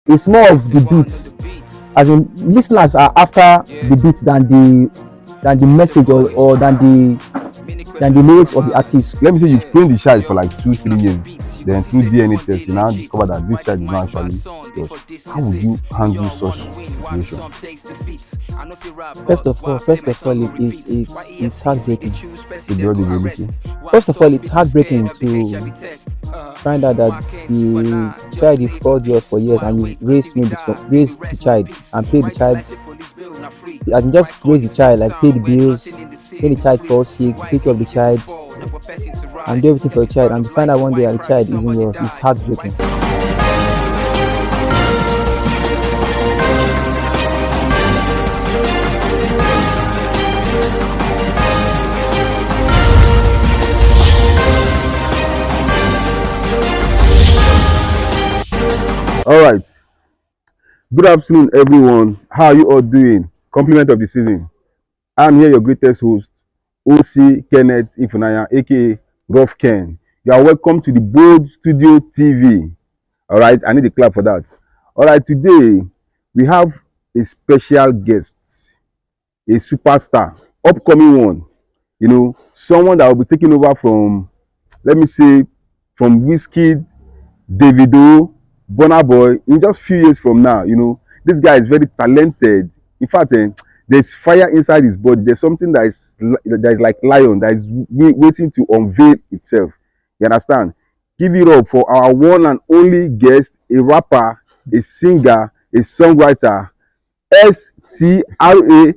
it's more of the beat. As in, listeners are after the beat than the message, or than the lyrics of the artist. Let me say you've cloned the child for like 2 3 years, then through DNA test you now discover that this child is not actually yours. How would you handle such situation? First of all, it's heartbreaking. To be audibility. First of all, it's heartbreaking to find out that the child you've called yours for years, and you raised the child and paid the child's, and just raise the child, like pay the bills, when the child falls sick, take care of the child, and do everything for the child, and to find out one day that the child isn't yours, it's heartbreaking. All right. Good afternoon, everyone. How are you all doing? Compliment of the season. I'm here, your greatest host, OC Kenneth Ifunaya, aka Rough Ken. You are welcome to the Bold Studio TV. All right, I need a clap for that. All right, today we have a special guest, a superstar, upcoming one. You know, someone that will be taking over from, let me say, from Wizkid, Davido, Burna Boy in just few years from now. You know, this guy is very talented. In fact, there's fire inside his body. There's something that is like lion that is waiting to unveil itself. You understand? Give it up for our one and only guest, a rapper, a singer, a songwriter, Strapp,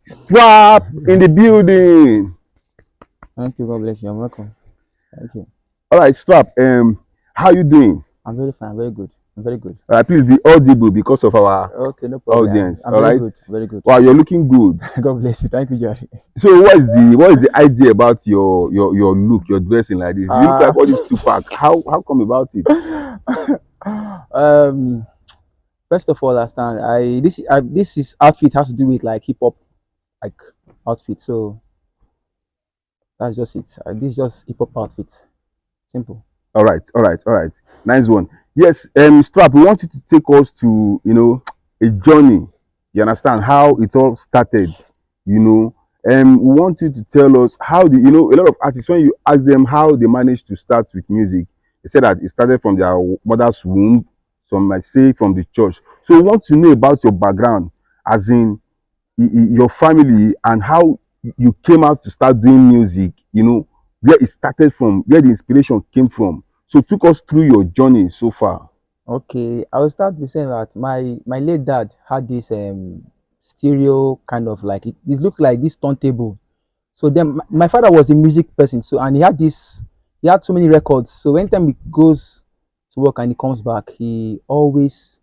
Strapp in the building. Thank you. God bless you. I'm welcome. Thank you. All right, Strapp. How you doing? I'm very fine. Very good. I'm very good. All right, please be audible because of our Okay, no problem. audience. I'm all very right. good. Very good. Wow, you're looking good. God bless you. Thank you, Jerry. So, what is the idea about your look, your dressing like this? You look like all these Tupac. How come about it? um, First of all, last time this is outfit has to do with like hip hop, like outfit. So that's just it. This is just hip hop outfit. Simple. All right, all right, all right. Nice one. Yes, Strapp, we want you to take us to, a journey. You understand how it all started, you know. We want you to tell us how a lot of artists, when you ask them how they managed to start with music, they say that it started from their mother's womb, some might say from the church. So we want to know about your background, as in your family, and how you came out to start doing music, where it started from, where the inspiration came from. So took us through your journey so far. Okay, I will start with saying that my late dad had this stereo kind of like it looked like this turntable. So then my father was a music person, so and he had so many records. So anytime he goes to work and he comes back, he always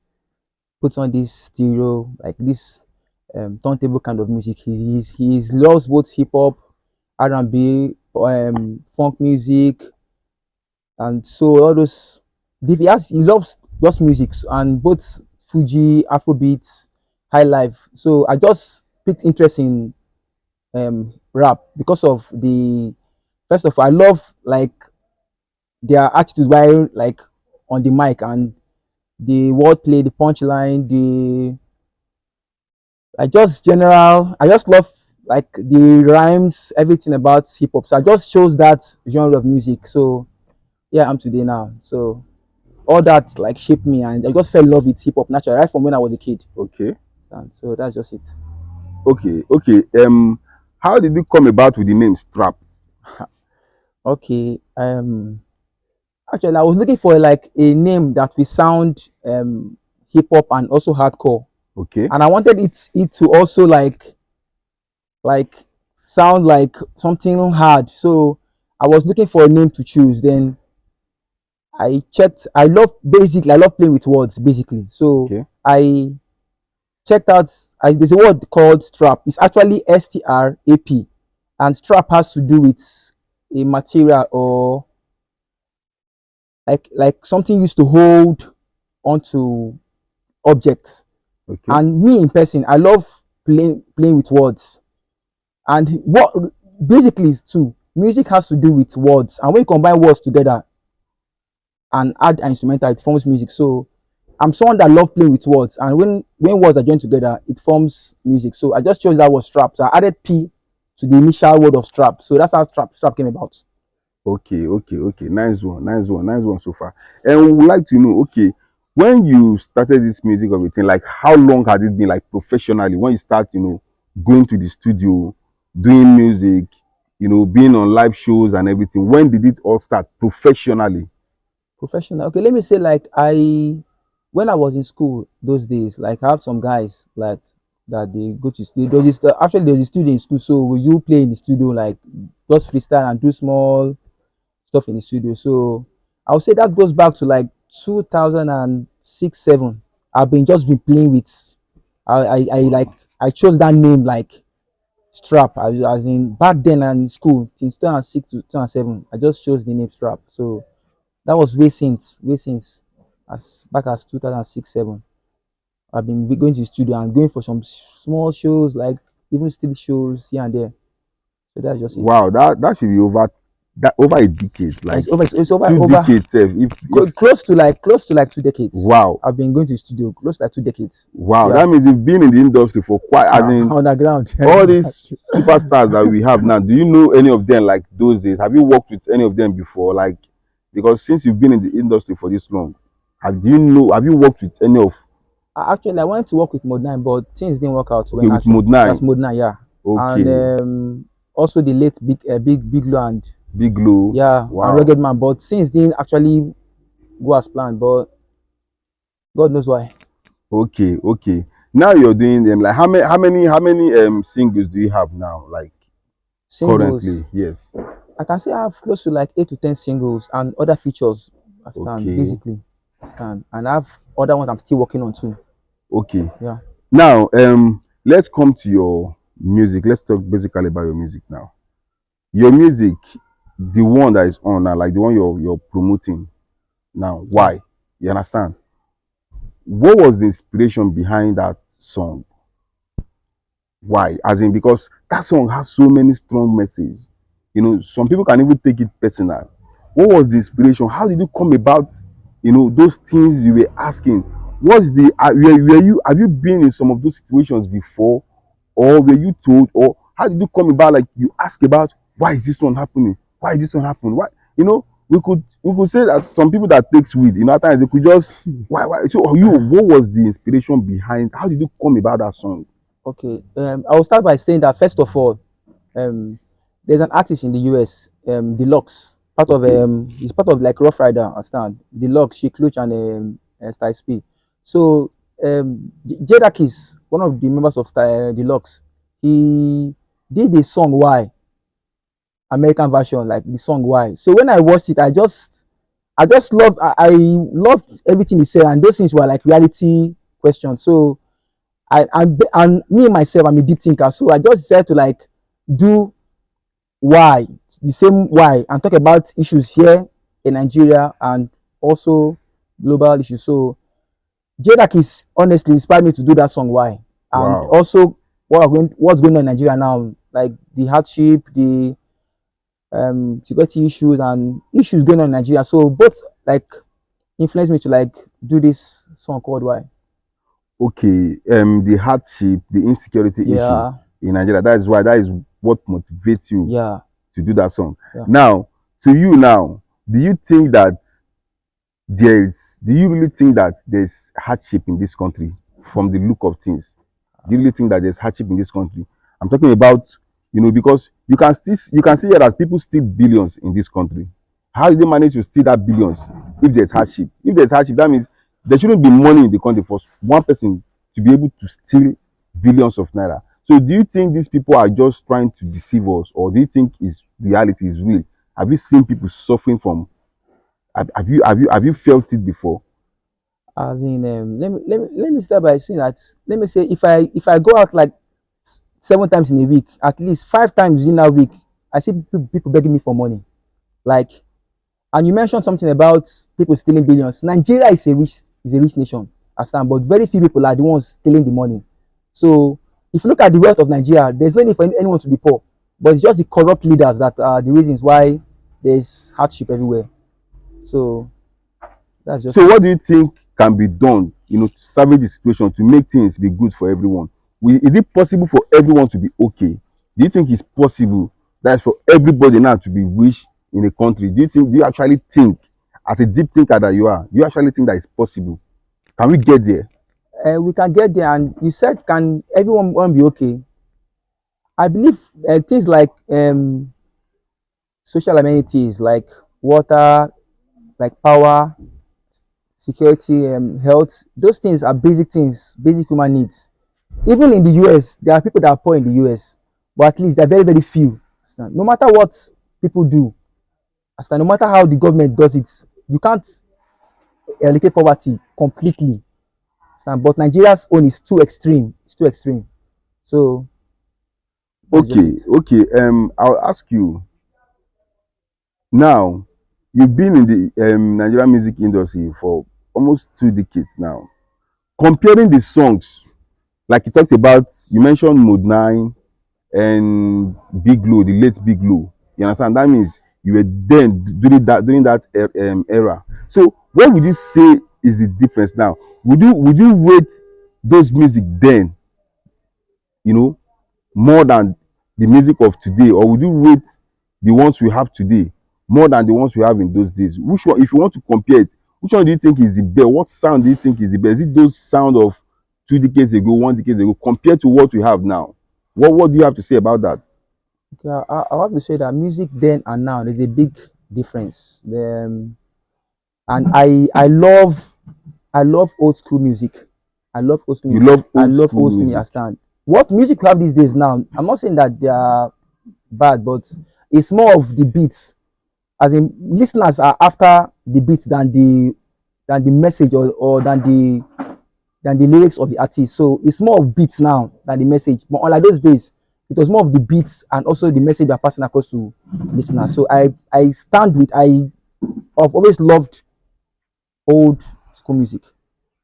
puts on this stereo, like this turntable kind of music. He loves both hip hop, R&B, funk music, and so all those. He loves just music, and both Fuji, Afrobeats, high life. So I just picked interest in rap because of the first of all, I love like their attitude while like on the mic, and the wordplay, the punchline, the I just love like the rhymes, everything about hip hop. So I just chose that genre of music. So yeah, I'm today now. So all that like shaped me, and I just fell in love with hip hop naturally right from when I was a kid. Okay. So that's just it. Okay. Okay. How did you come about with the name Strapp? Okay. Actually, I was looking for like a name that will sound hip hop and also hardcore, Okay. and I wanted it to also like sound like something hard. So I was looking for a name to choose. Then I checked. I love playing with words basically. So Okay. I checked out. There's a word called strap. It's actually STRAP, and strap has to do with a material, or like something used to hold onto objects. Okay. And me in person, I love playing with words. And what basically is two. Music has to do with words, and when you combine words together and add an instrumental, it forms music. So I'm someone that love playing with words, and when words are joined together, it forms music. So I just chose that word strap. So I added P to the initial word of strap. So that's how strap came about. Okay, okay, okay. Nice one, nice one, nice one so far. And we would like to know, okay, when you started this music of a thing, like how long has it been like professionally? When you start, going to the studio, doing music, being on live shows and everything. When did it all start professionally? Professional. Okay, let me say like when I was in school those days, like I have some guys that they go to studio. Actually there's a studio in school, so we you play in the studio like just freestyle and do small stuff in the studio. So I would say that goes back to like 2006, 7. I've been playing with. I like I chose that name like Strap as in back then and in school since 2006 to 2007. I just chose the name Strap. So that was way since as back as 2006, 7. I've been going to the studio and going for some small shows like even still shows here and there. So that's just it. Wow, that should be over a decade, And like it's over two over decades. If close to like 2 decades. wow, I've been going to the studio close to like 2 decades. wow, Yeah, that means you've been in the industry for quite, as in underground. all these superstars that we have now. Do you know any of them like those days? Have you worked with any of them before? Like, because since you've been in the industry for this long, have you worked with any of, Actually, I wanted to work with Mode 9, but things didn't work out okay, when with actually Mode that's 9? Mode 9, yeah. And Okay, also the late Big Low and Big Low. yeah, and Wow. Rugged Man, but things didn't actually go as planned. But God knows why. Okay, okay. Now you're doing them. Like how many singles do you have now? Like Singles, currently? Yes. I can say I have close to like 8 to 10 singles and other features. I stand Okay, basically. I stand and I have other ones I'm still working on too. okay. Yeah. Now, let's come to your music. Let's talk basically about your music now. Your music, the one that is on now, like the one you're promoting now. Yeah. Why? You understand? What was the inspiration behind that song? Why? As in, because that song has so many strong messages. Some people can even take it personal. What was the inspiration? How did you come about? Those things you were asking. What's the were you have you been in some of those situations before, or were you told, or how did you come about? Like you ask about why is this one happening? Why is this one happening? Why? We could say that some people that takes weed, at times they could just why. So what was the inspiration behind? How did you come about that song? Okay. I will start by saying that first of all, um, there's an artist in the US, Deluxe, Okay. he's part of like Rough Rider, I stand. Deluxe, She Clutch, and Style P. So Jada is one of the members of Deluxe. He did the song Why, American version, like the song Why. So when I watched it, I loved everything he said, and those things were like reality questions. So and me myself, I'm a deep thinker, so I just decided to like do why the same why and talk about issues here in Nigeria and also global issues. So Jada is honestly inspired me to do that song why, and Wow. also what's going on in Nigeria now, like the hardship, the security issues and issues going on in Nigeria. So both like influenced me to like do this song called why. Okay, the hardship, the insecurity issue Yeah, in Nigeria. That is what motivates you yeah, to do that song. yeah. Now, to you now, do you think that do you really think that there's hardship in this country from the look of things? Do you really think that there's hardship in this country? I'm talking about, because you can see here that people steal billions in this country. How did they manage to steal that billions if there's hardship? If there's hardship, that means there shouldn't be money in the country for one person to be able to steal billions of naira. So do you think these people are just trying to deceive us, or do you think is reality is real? Have you seen people suffering from have you felt it before? As in, let me start by saying that let me say if I go out like 7 times in a week, at least 5 times in a week, I see people begging me for money. Like, and you mentioned something about people stealing billions. Nigeria is a rich nation, I stand, but very few people are the ones stealing the money. So if you look at the wealth of Nigeria, there's no need for anyone to be poor, but it's just the corrupt leaders that are the reasons why there's hardship everywhere. So that's just So it. what do you think can be done, to salvage the situation, to make things be good for everyone? Is it possible for everyone to be okay? Do you think it's possible that for everybody now to be rich in a country? Do you actually think, as a deep thinker that you are, do you actually think that it's possible? Can we get there? We can get there. And you said, can everyone want be okay? I believe things like social amenities, like water, like power, security, health. Those things, basic human needs. Even in the US, there are people that are poor in the US, but at least they're very, very few. Understand? No matter what people do, understand? No matter how the government does it, you can't eradicate poverty completely. Understand? But Nigeria's own is too extreme. It's too extreme. So that's just Okay, it. okay. I'll ask you now. You've been in the Nigerian music industry for almost 2 decades now. Comparing the songs, like you talked about, you mentioned Mode 9 and Big Low, the late Big Low. You understand? That means you were then during that era. So, what would you say is the difference now? Would you rate those music then, you know, more than the music of today, or would you rate the ones we have today more than the ones we have in those days? Which one, if you want to compare it, which one do you think is the best? What sound do you think is the best? Is it those sound of 2 decades ago, 1 decade ago, compared to what we have now? What do you have to say about that? Okay, I have to say that music then and now there's a big difference. And I love old school music. I love old school You music. love I old love school old school music. music. Understand? What music we have these days now? I'm not saying that they are bad, but it's more of the beats. As in, listeners are after the beats than the message, or than the lyrics of the artist. So it's more of beats now than the message. But unlike those days, it was more of the beats and also the message they're passing across to listeners. So I've always loved old school music.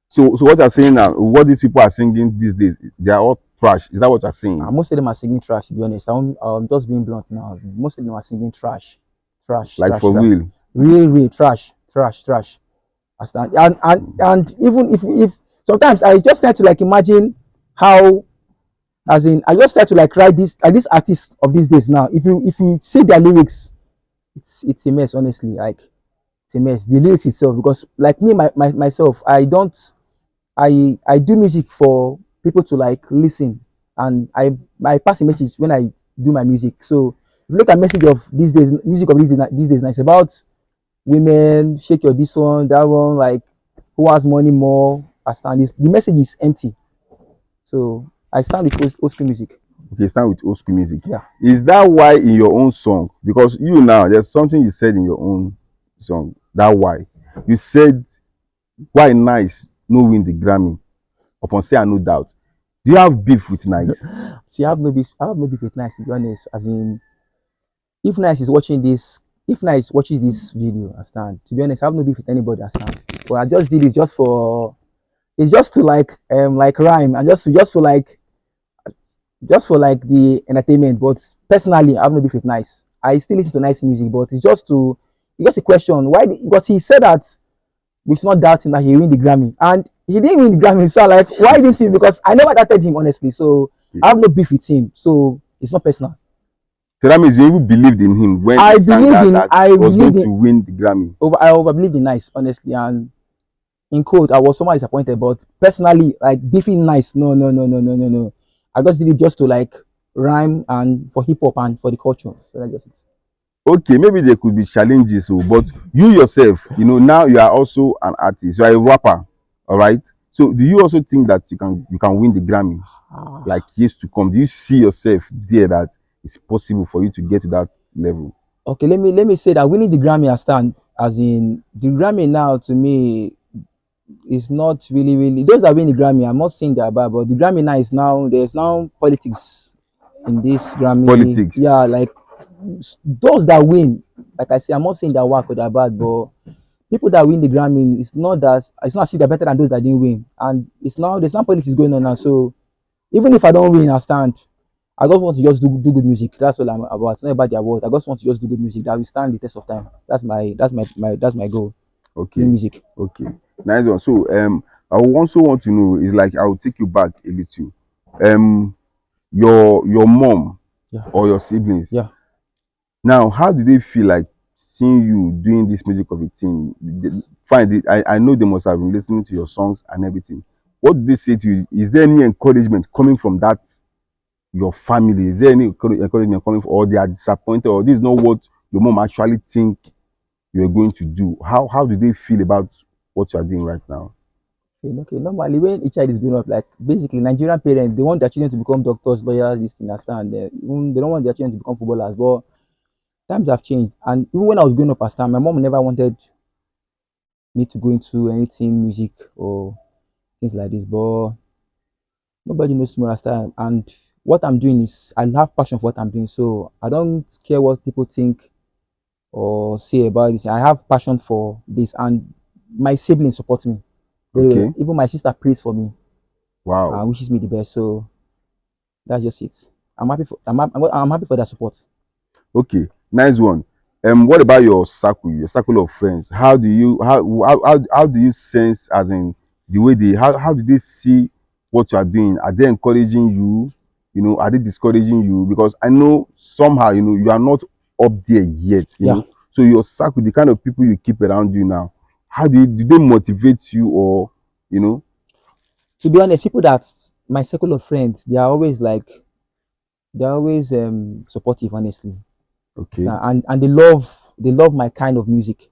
So what you're saying now, what these people are singing these days, they are all trash. Is that what you're saying? Most of them are singing trash, to be honest. I'm just being blunt now. Most of them are singing trash, trash, Like trash, for trash, real? real, real trash, trash, trash. Understand? And even if sometimes I just try to like imagine how, as in, I just try to like write this artist of these days now. If you see their lyrics, it's a mess, honestly. Like, it's a mess. The lyrics itself, because like me, myself, I do music for people to like listen, and I pass a message when I do my music. So if you look at message of these days, music of these days, now it's about women, shake your this one, that one, like who has money more. I stand this. The message is empty. So I stand with old school music. Okay, start with old school music. Yeah. Is that why in your own song? Because you now, there's something you said in your own song. That why you said why Nice no win the Grammy upon say I no doubt. Do you have beef with Nice? See, I have no beef with Nice, to be honest. As in, if Nice is watching this, if Nice watches this video, I stand. To be honest, I have no beef with anybody, I stand. But I just did it just for, it's just to like rhyme, and just for like the entertainment. But personally, I have no beef with Nice. I still listen to Nice music, but it's just a question. Why? Because he said that we should not doubt him that he win the Grammy, and he didn't win the Grammy. So like, why didn't he? Because I never doubted him, honestly. So I have no beef with him. So it's not personal. So that means you even believed in him when he sang that I he was going believed in to win the Grammy. I over believed in Nice, honestly. And in quote, I was somewhat disappointed, but personally, like beefing Nice, no, no, no, no, no, no, no. I just did it just to like rhyme and for hip hop and for the culture. So that's just it. Okay, maybe there could be challenges, so but you yourself, now you are also an artist, you are a rapper, all right? So do you also think that you can win the Grammy Ah. like years to come? Do you see yourself there that it's possible for you to get to that level? Okay, let me say that winning the Grammy, I stand, as in the Grammy now to me is not really, really, those that win the Grammy. I'm not saying they're bad, but the Grammy now is now, there's now politics in this Grammy. Politics. Yeah, like those that win, like I say, I'm not saying they're whack or they're bad, but people that win the Grammy, it's not as if they're better than those that didn't win. And there's now politics going on now. So even if I don't win, I stand. I just want to just do good music. That's all I'm about. It's not about the award. I just want to just do good music that will stand the test of time. That's my goal. New Okay, music. okay. Nice one. So I would also want to know is like I will take you back a little. Um your mom Yeah, or your siblings. yeah. Now, how do they feel like seeing you doing this music of a thing? Fine, I know they must have been listening to your songs and everything. What do they say to you? Is there any encouragement coming from that your family? Is there any encouragement coming from, or they are disappointed, or this is not what your mom actually think you're going to do? How do they feel about what you are doing right now? Okay, okay. Normally, when a child is growing up, like basically Nigerian parents, they want their children to become doctors, lawyers, this thing, understand? They don't want their children to become footballers. But times have changed, and even when I was growing up as time, my mom never wanted me to go into anything music or things like this. But nobody knows tomorrow as time, and what I'm doing is I have passion for what I'm doing, so I don't care what people think or say about this. I have passion for this, and my siblings support me very well. Okay. Even my sister prays for me Wow. and wishes me the best. So that's just it. I'm happy for their support. Okay, nice one. What about your circle of friends? How do you how do you sense as in the way they how do they see what you are doing? Are they encouraging you? You know, are they discouraging you? Because I know somehow you are not up there yet. Yeah. So your circle, the kind of people you keep around you now, how do they motivate you or you know? To be honest, people that my circle of friends, they are always like they're always supportive, honestly. Okay, And they love my kind of music.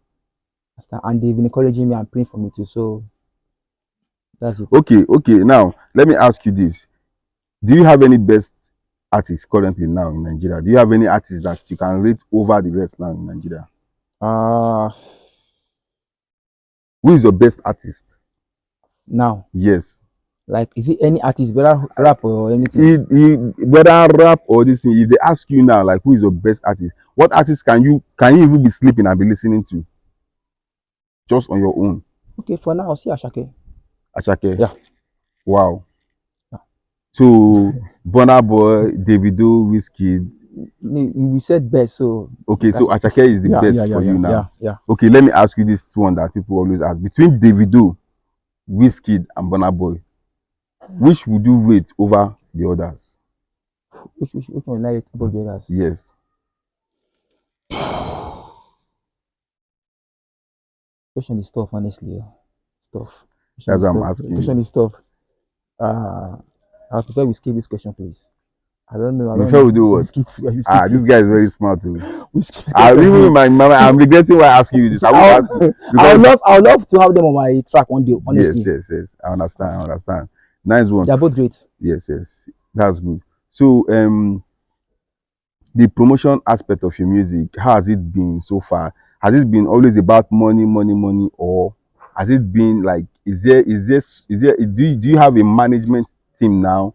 Understand? And they've been encouraging me and praying for me too. So that's it. okay. Now let me ask you this. Do you have any best artists currently now in Nigeria? Do you have any artists that you can rate over the rest now in Nigeria? Uh Who is your best artist? Now, Yes. like, is it any artist, whether rap or anything? Whether rap or this thing, if they ask you now, like who is your best artist, what artist can you even be sleeping and be listening to just on your own? Okay, for now, I'll see Ashake. Achake. Yeah. Wow. Yeah. So Burna Boy, Davido, Wizkid. We said best, so Okay, so that's Achake is the yeah, best yeah, yeah, for yeah, you yeah, now. yeah. Okay, let me ask you this one that people always ask. Between Davido, Wizkid, and Burna Boy, which would you rate over the others? Which one like about the others? Yes, Question is tough, honestly. Yeah. It's tough. Question that's is what I'm tough. asking you. Question is tough. Uh, I prefer we skip this question, please. I don't know. I don't Before we do know. We what? skip. We skip Ah, this it. guy is very smart too. We skip this I question, even please. my mama, See, I'm regretting why I ask you this. see, I won't ask you because I would love to have them on my track one day. yes, Honestly, yes, yes. I understand. I understand. Nice one. they are both great. Yes, yes. That's good. So the promotion aspect of your music, how has it been so far? Has it been always about money, money, money, or has it been like is there do you have a management team now?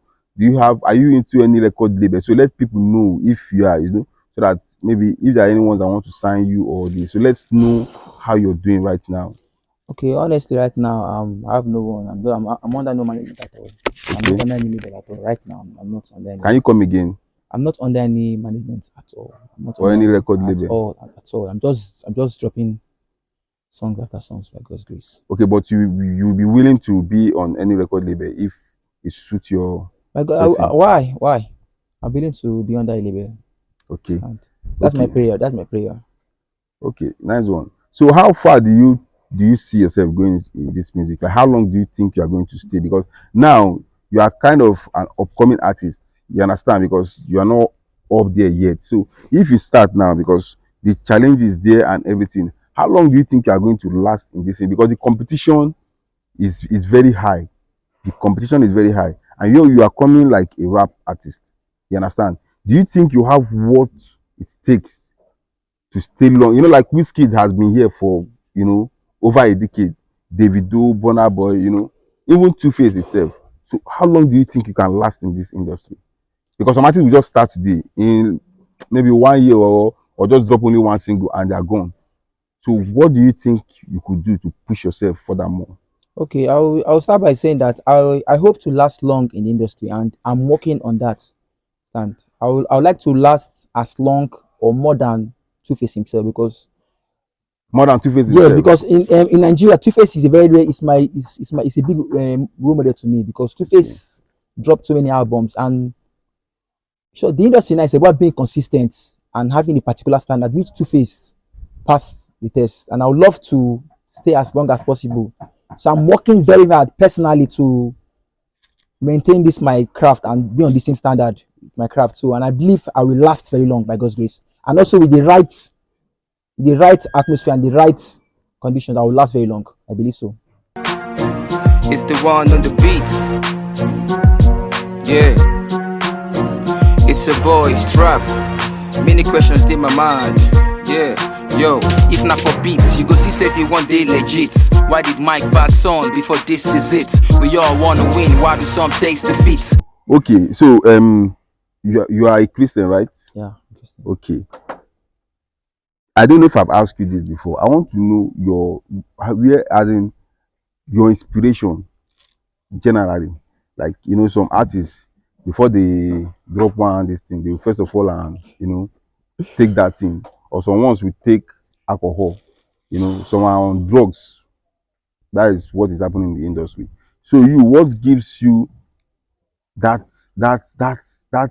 Are you into any record label? So let people know if you are, so that maybe if there are anyone that want to sign you or this. So let's know how you're doing right now. Okay, honestly, right now, I have no one. I'm under no management at all. I'm not Okay. under any label at all. Right now, I'm not under Can any. you come again? I'm not under any management at all. I'm not Or under any any record at label? all. At all. I'm just dropping songs after songs by God's grace. Okay, but you'll be willing to be on any record label if it suits your My God, person. why? Why? I'm willing to be under a label. Okay. Stand. That's my Okay. prayer. That's my prayer. Okay, nice one. So how far do you see yourself going in this music? Like how long do you think you are going to stay? Because now you are kind of an upcoming artist. You understand? Because you are not up there yet. So if you start now, because the challenge is there and everything, how long do you think you are going to last in this thing? Because the competition is very high. The competition is very high, and you are coming like a rap artist. You understand? Do you think you have what it takes to stay long? Like Wizkid has been here for over a decade. Davido, Burna Boy, even Two Face itself. So how long do you think you can last in this industry? Because some artists will just start today in maybe 1 year or just drop only one single and they're gone. So what do you think you could do to push yourself furthermore? Okay, I'll start by saying that I hope to last long in the industry, and I'm working on that. Stand. I would like to last as long or more than Two Face himself, because More than Two Face Yes, itself. because in Nigeria, Two Face is a is a big role model to me because Two Okay. Face dropped so many albums, and sure the industry now is about being consistent and having a particular standard which Two Face passed the test, and I would love to stay as long as possible. So I'm working very hard personally to maintain this my craft and be on the same standard with my craft too. And I believe I will last very long by God's grace. And also with the right atmosphere and the right conditions, I will last very long. I believe so. It's the one on the beat. Yeah, it's a boy, Strapp. Many questions in my mind. Yeah, yo, if not for beats, you go see say they one day legit. Why did Mike pass on before this is it? We all wanna win, why do some taste defeat? Okay, so you are a Christian, right? Yeah, interesting. Okay. I don't know if I've asked you this before. I want to know your where as in your inspiration generally. Like, some artists before they drop one this thing, they will first of all and take that thing. Or some ones will take alcohol, some are on drugs. That is what is happening in the industry. So what gives you that that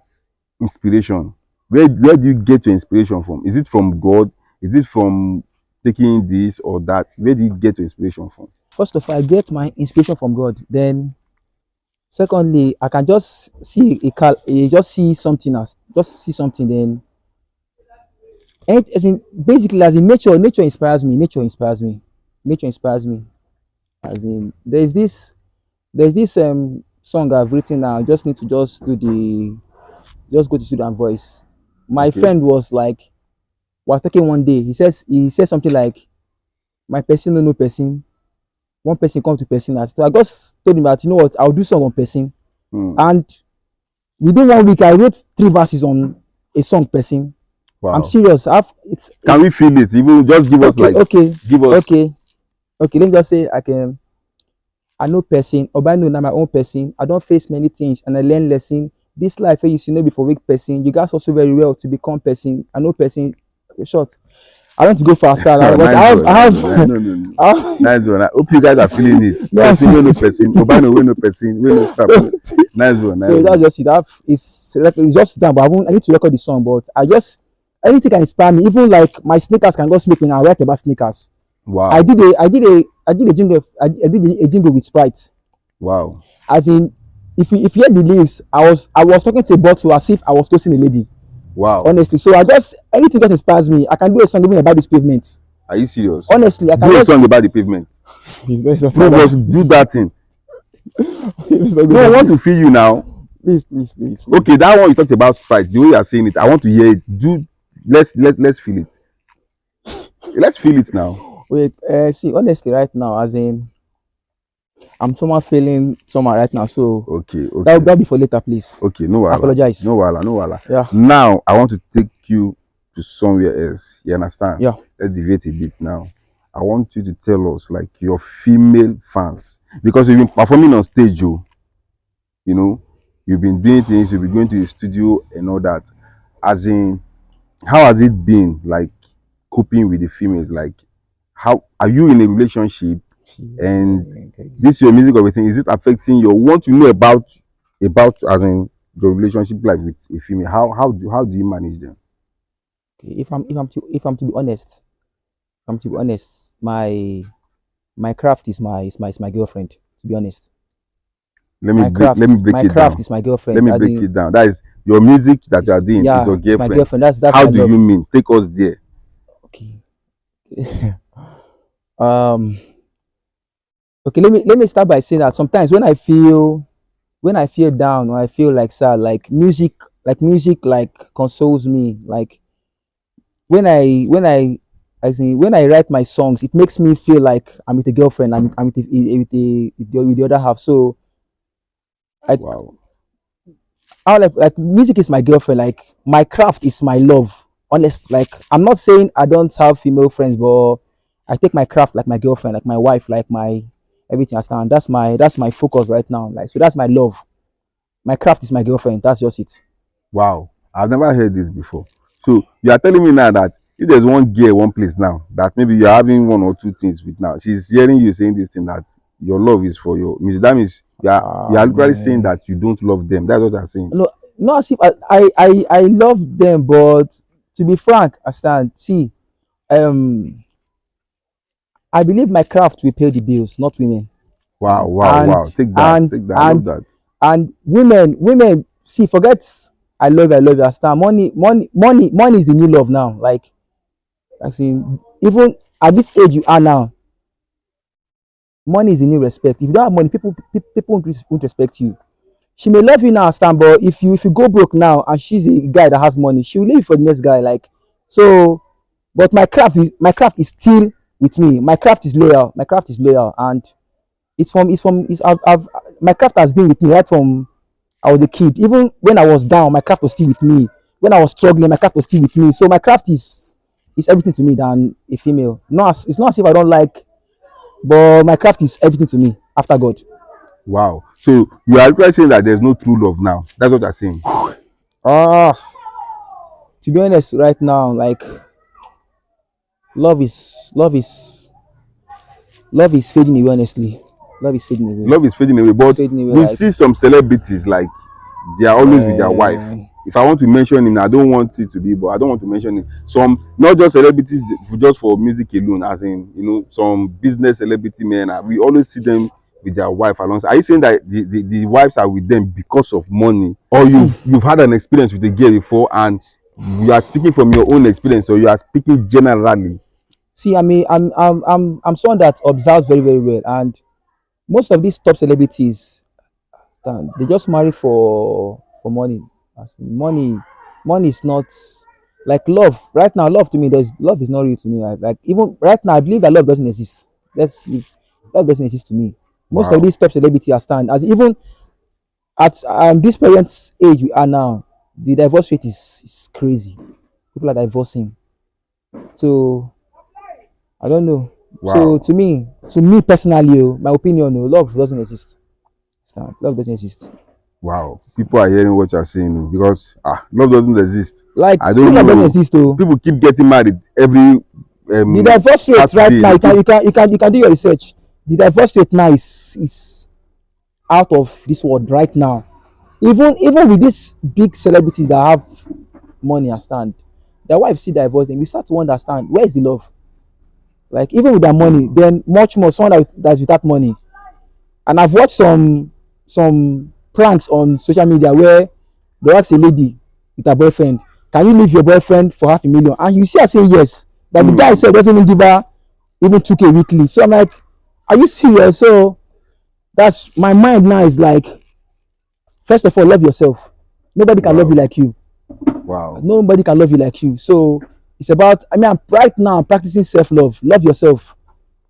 inspiration? Where do you get your inspiration from? Is it from God? Is it from taking this or that? Where do you get your inspiration from? First of all, I get my inspiration from God. Then, secondly, I can just see just see something else, just see something. Then, and as in basically, as in nature inspires me. Nature inspires me. Nature inspires me. As in, there's this song I've written now. I just need to just go to studio and voice. My Okay. friend was like, we're talking one day. He says something like, my person no person. One person come to person. So I just told him that you know what, I'll do song on person. Hmm. And within 1 week, I wrote 3 verses on a song person. I'm Wow. serious. Can we feel it? Even just give us Okay, like okay, give us okay, okay. Let me just say I know person, or I know now my own person. I don't face many things and I learn lesson. This life you see no be for weak person. You guys also very well to become person. I know person. Okay, short. I want to go faster, but nice one, I nice have one. No, no, no. I have Nice one. I hope you guys are feeling it. no Person we no answers. person, Obano we no person, we no strap. No. Nice one, nice So that's one. just it. It's just done, but I need to record the song. But I just anything can inspire me. Even like my sneakers can go smoke when I write about sneakers. Wow. I did a jingle. I did a jingle with Sprite. Wow. As in, if you hear the lyrics, I was talking to a bottle as if I was toasting a lady. Wow. Honestly, so I just anything that inspires me, I can do a song even about this pavement. Are you serious? Honestly, I can Do a just. song about the pavement. Please, let's No, not but go do that thing. let's not go No, I there, want to please. feel you now. Please. Okay, that one you talked about Sprite. The way you are saying it, I want to hear it. Let's feel it. Let's feel it now. Wait, see, honestly, right now, as in, I'm somehow feeling somehow right now, so Okay, okay. that'll be for later, please. Okay, no I wala, apologize. no wala, no wala. Yeah, Now I want to take you to somewhere else. You understand? yeah. Let's deviate a bit now. I want you to tell us like your female fans because you've been performing on stage, you know, you've been doing things, you've been going to the studio and all that. As in, how has it been like coping with the females? Like, how are you in a relationship and this your music everything is it affecting your want to know about as in your relationship like with a female how do you manage them? Okay, if I'm to be honest, if I'm to be honest, my craft is my girlfriend. To be honest, Let me break my it craft down. is my girlfriend. Let me As break in, it down. That is your music that you are is doing is yeah, your it's my girlfriend. girlfriend. That's How my do love. you mean? Take us there. Okay. um. Okay. Let me start by saying that sometimes when I feel down or I feel like sad, like music like consoles me. Like when when I write my songs, it makes me feel like I'm with a girlfriend. I'm with the other half. So I Wow. I like music is my girlfriend. Like my craft is my love. Honest, like I'm not saying I don't have female friends, but I take my craft like my girlfriend, like my wife, like my everything. I stand. That's my focus right now. Like so, that's my love. My craft is my girlfriend. That's just it. Wow, I've never heard this before. So you are telling me now that if there's one girl one place now that maybe you're having one or two things with now, she's hearing you saying this thing that your love is for your music. That means you are literally saying Man. that you don't love them. That's what I'm saying. No, not as if I love them, but to be frank, I stand. See, um, I believe my craft will pay the bills, not women. Wow, Stand. wow, And wow. Take that. and Take that. I love and that. and women. See, forget. I love you. I stand. Money is the new love now. Like, see, even at this age you are now, money is the new respect. If you don't have money, people won't respect you. She may love you now, stand, but if you go broke now and she's a guy that has money, she will leave you for the next guy. Like, so, but my craft is still with me. My craft is loyal. My craft is loyal, and I've my craft has been with me right from I was a kid. Even when I was down, my craft was still with me. When I was struggling, my craft was still with me. So my craft is everything to me than a female. It's not as if I don't like, but my craft is everything to me after God. Wow. So you are literally saying that there's no true love now. That's what you're saying. Ah, to be honest, right now, like love is fading away. Honestly, love is fading away. Love is fading away. It's But fading away. we Like, see some celebrities like they are always with their wife. man, If I want to mention him, I don't want it to be, but I don't want to mention it. Some not just celebrities just for music alone, as in some business celebrity men. We always see them with their wife alongside. Are you saying that the wives are with them because of money, or see, you've had an experience with a girl before and you are speaking from your own experience, or you are speaking generally? see. I mean, I'm someone that observes very very well, and most of these top celebrities, they just marry for money. As in, money is not like love. Right now, love to me, there's love is not real to me. Like even right now, I believe that love doesn't exist. Let's leave. Love doesn't exist to me. Most of Wow, these top celebrities are stand as even at this parents' age we are now, the divorce rate is crazy. People are divorcing. So I don't know. So wow, to me personally, my opinion, love doesn't exist. Stand. Love doesn't exist. wow. People are hearing what you're saying because love doesn't exist. I Like true don't love doesn't know. exist though. People keep getting married every The divorce rate right Saturday. now, They keep you can do your research. The divorce rate now is out of this world right now. Even with these big celebrities that have money and stand, their wife see divorce them. You start to understand where is the love. Like even with their money, then much more someone that's without money. And I've watched some pranks on social media where they ask a lady with her boyfriend, "Can you leave your boyfriend for 500,000?" And you see her say yes. That the guy mm, said doesn't even give her even 2K weekly. So I'm like, are you serious? So that's my mind now is like, first of all, love yourself. Nobody can love you wow, like you. wow, Nobody can love you like you. So it's about, I mean, right now I'm practicing self-love. Love yourself.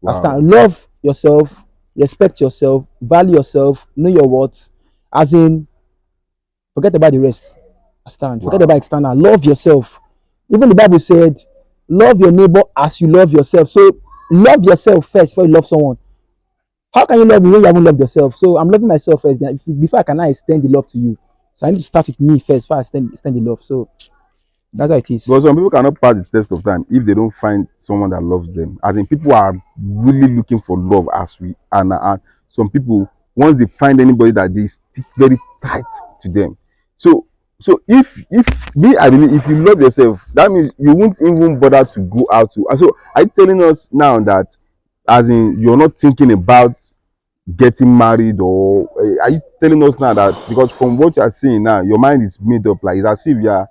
wow, Understand? Love yourself, respect yourself, value yourself, know your worth. As in, forget about the rest. Understand? Forget about wow, external. Love yourself. Even the Bible said, love your neighbor as you love yourself. So love yourself first before you love someone. How can you love me when you haven't loved yourself? So I'm loving myself first. Then before I can now extend the love to you. So I need to start with me first before I extend the love. So that's how it is. because some people cannot pass the test of time if they don't find someone that loves them. As in, people are really looking for love as we are now. And some people, once they find anybody that they stick very tight to them. So, so if me, I believe if you love yourself, that means you won't even bother to go out to. So, are you telling us now that, as in, you're not thinking about getting married, or are you telling us now that because from what you are saying now, your mind is made up, like it's as if you are,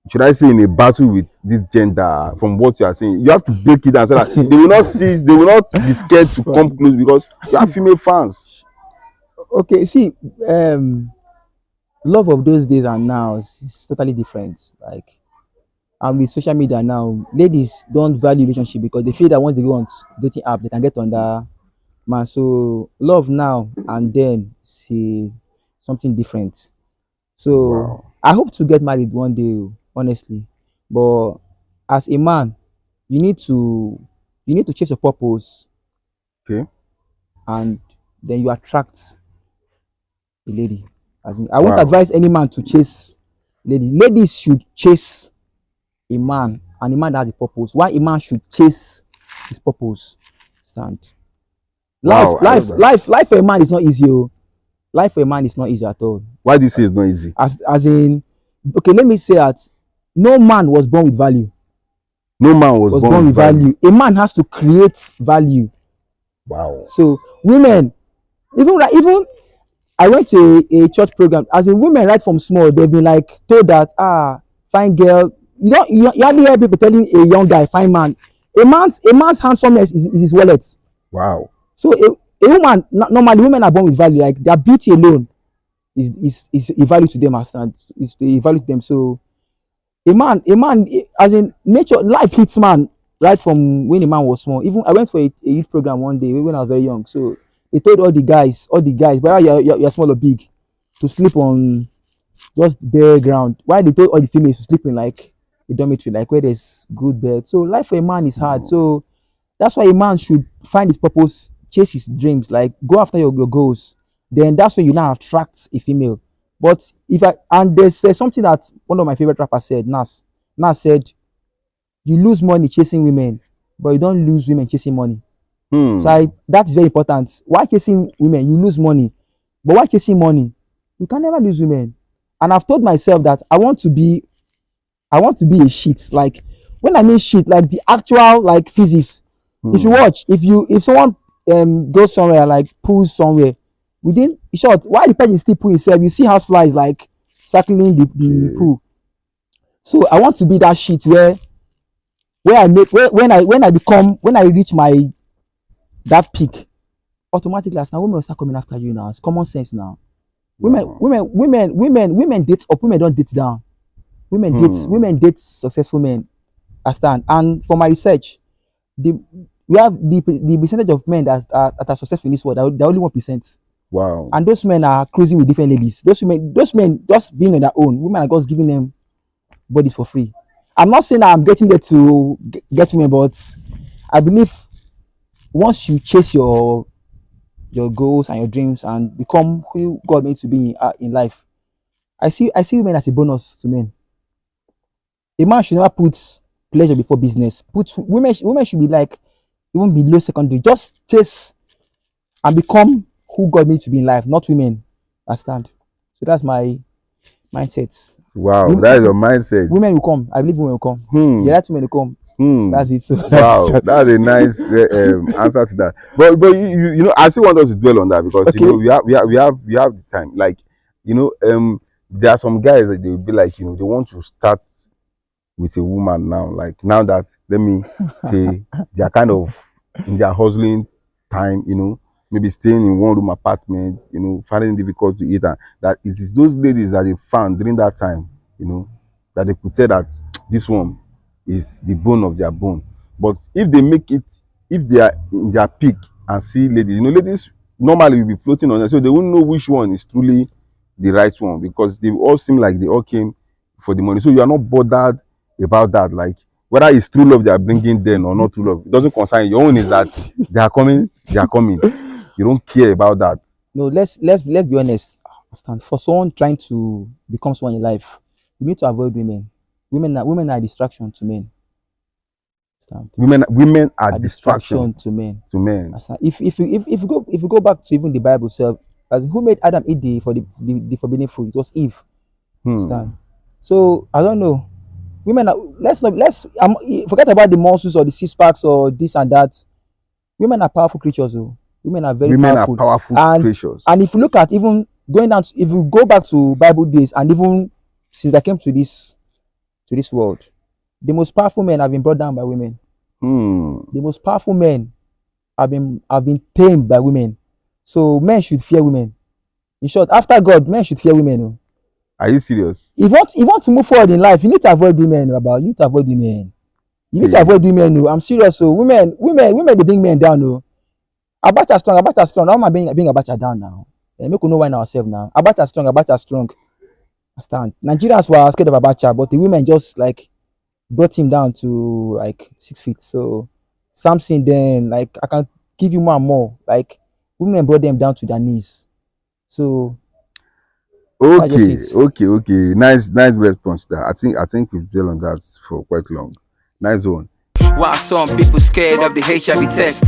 should I say, in a battle with this gender? From what you are saying, you have to break it down so that they will not see, they will not be scared It's to come funny. close because you have female fans. Okay, see, love of those days and now is totally different. Like, and with social media now, ladies don't value relationship because they feel that once they go on dating app, they can get under man. So love now and then see something different. So Wow. I hope to get married one day, honestly. But as a man, you need to you need to chase your purpose, Okay. and then you attract a lady. As in, I won't Wow. advise any man to chase lady. Ladies should chase a man and a man that has a purpose. Why a man should chase his purpose. Stand. Wow, I love that. Life for a man is not easy. Oh. Life for a man is not easy at all. Why do you say it's not easy? As in, okay, let me say that no man was born with value. No man was born with with value. A man has to create value. Wow. So women, even I went to a church program. As in, women right from small, they've been like told that fine girl. You hardly hear people telling a young guy, fine man. A man's handsomeness is his wallet. Wow. So a woman, normally women are born with value. Like their beauty alone is a value to them as is a value to them. So a man, as in nature, life hits man right from when a man was small. Even I went for a youth program one day when I was very young. So they told all the guys, whether you're small or big, to sleep on just bare ground. Why they told all the females to sleep in like a dormitory, like where there's good bed. So life for a man is hard. So that's why a man should find his purpose, chase his dreams, like go after your goals. Then that's when you now attract a female. But if I and there's something that one of my favorite rappers said, Nas said, you lose money chasing women, but you don't lose women chasing money. So that is very important. Why chasing women? You lose money. But why chasing money? You can never lose women. And I've told myself that I want to be a shit. Like when I mean shit, like the actual like physics. If you watch, if someone goes somewhere, like pulls somewhere, within short, while the person is still pulling himself, you see house flies like circling the pool. So I want to be that shit where I make when I reach my that peak, automatically as now women will start coming after you now. It's common sense now. Wow. Women date up, women don't date down. Women date successful men. Understand? And for my research, the we have the percentage of men that are successful in this world, they're only 1%. Wow. And those men are cruising with different ladies. Those men just being on their own. Women are just giving them bodies for free. I'm not saying that I'm getting there to get women, but I believe once you chase your goals and your dreams and become who God made to be in life, I see women as a bonus to men. A man should never put pleasure before business. Women should be like even below secondary. Just chase and become who God made to be in life, not women. Understand? So that's my mindset. Wow, that is your mindset. Women will come. I believe women will come. The right women will come. That's it. So Wow, that's a nice answer to that. But you know, I still want us to dwell on that because Okay. you know we have the time. Like you know, there are some guys that they will be like, you know, they want to start with a woman now. Like now that, let me say, they are kind of in their hustling time, you know, maybe staying in one room apartment, you know, finding it difficult to eat, and that it is those ladies that they found during that time, you know, that they could tell that this one is the bone of their bone. But if they make it, if they are in their peak and see ladies, you know, ladies normally will be floating on them, so they won't know which one is truly the right one because they all seem like they all came for the money. So you are not bothered about that, like whether it's true love they are bringing then or not true love. It doesn't concern you. Your own is that they are coming, they are coming. You don't care about that. No, let's be honest. Understand? For someone trying to become someone in life, you need to avoid women. Women are a distraction to men. Understand? Women are A distraction distraction to men. to men. Understand? If you go back to even the Bible itself, as who made Adam eat the forbidden fruit? It was Eve. Understand? So I don't know. Women are, forget about the muscles or the six packs or this and that. Women are powerful creatures. Oh. Women are very Women powerful. are powerful and creatures. and if you look at even going down to, if you go back to Bible days and even since I came to this world, the most powerful men have been brought down by women. The most powerful men have been tamed by women. So men should fear women. In short, after God, men should fear women. Oh. Are you serious? If you want to move forward in life, you need to avoid women. You need to avoid women. You need to avoid women. No, I'm serious. So women, they bring men down. No, Abacha strong. How am I being Abacha down now? Make we know why ourselves now. Abacha strong. Stand. Nigerians were scared of Abacha, but the women just like brought him down to like 6 feet. So something then like I can give you more and more. Like women brought them down to their knees. So that's just it. Okay. Nice response there. I think we've dwelled on that for quite long. Nice one. Why some people scared of the HIV test?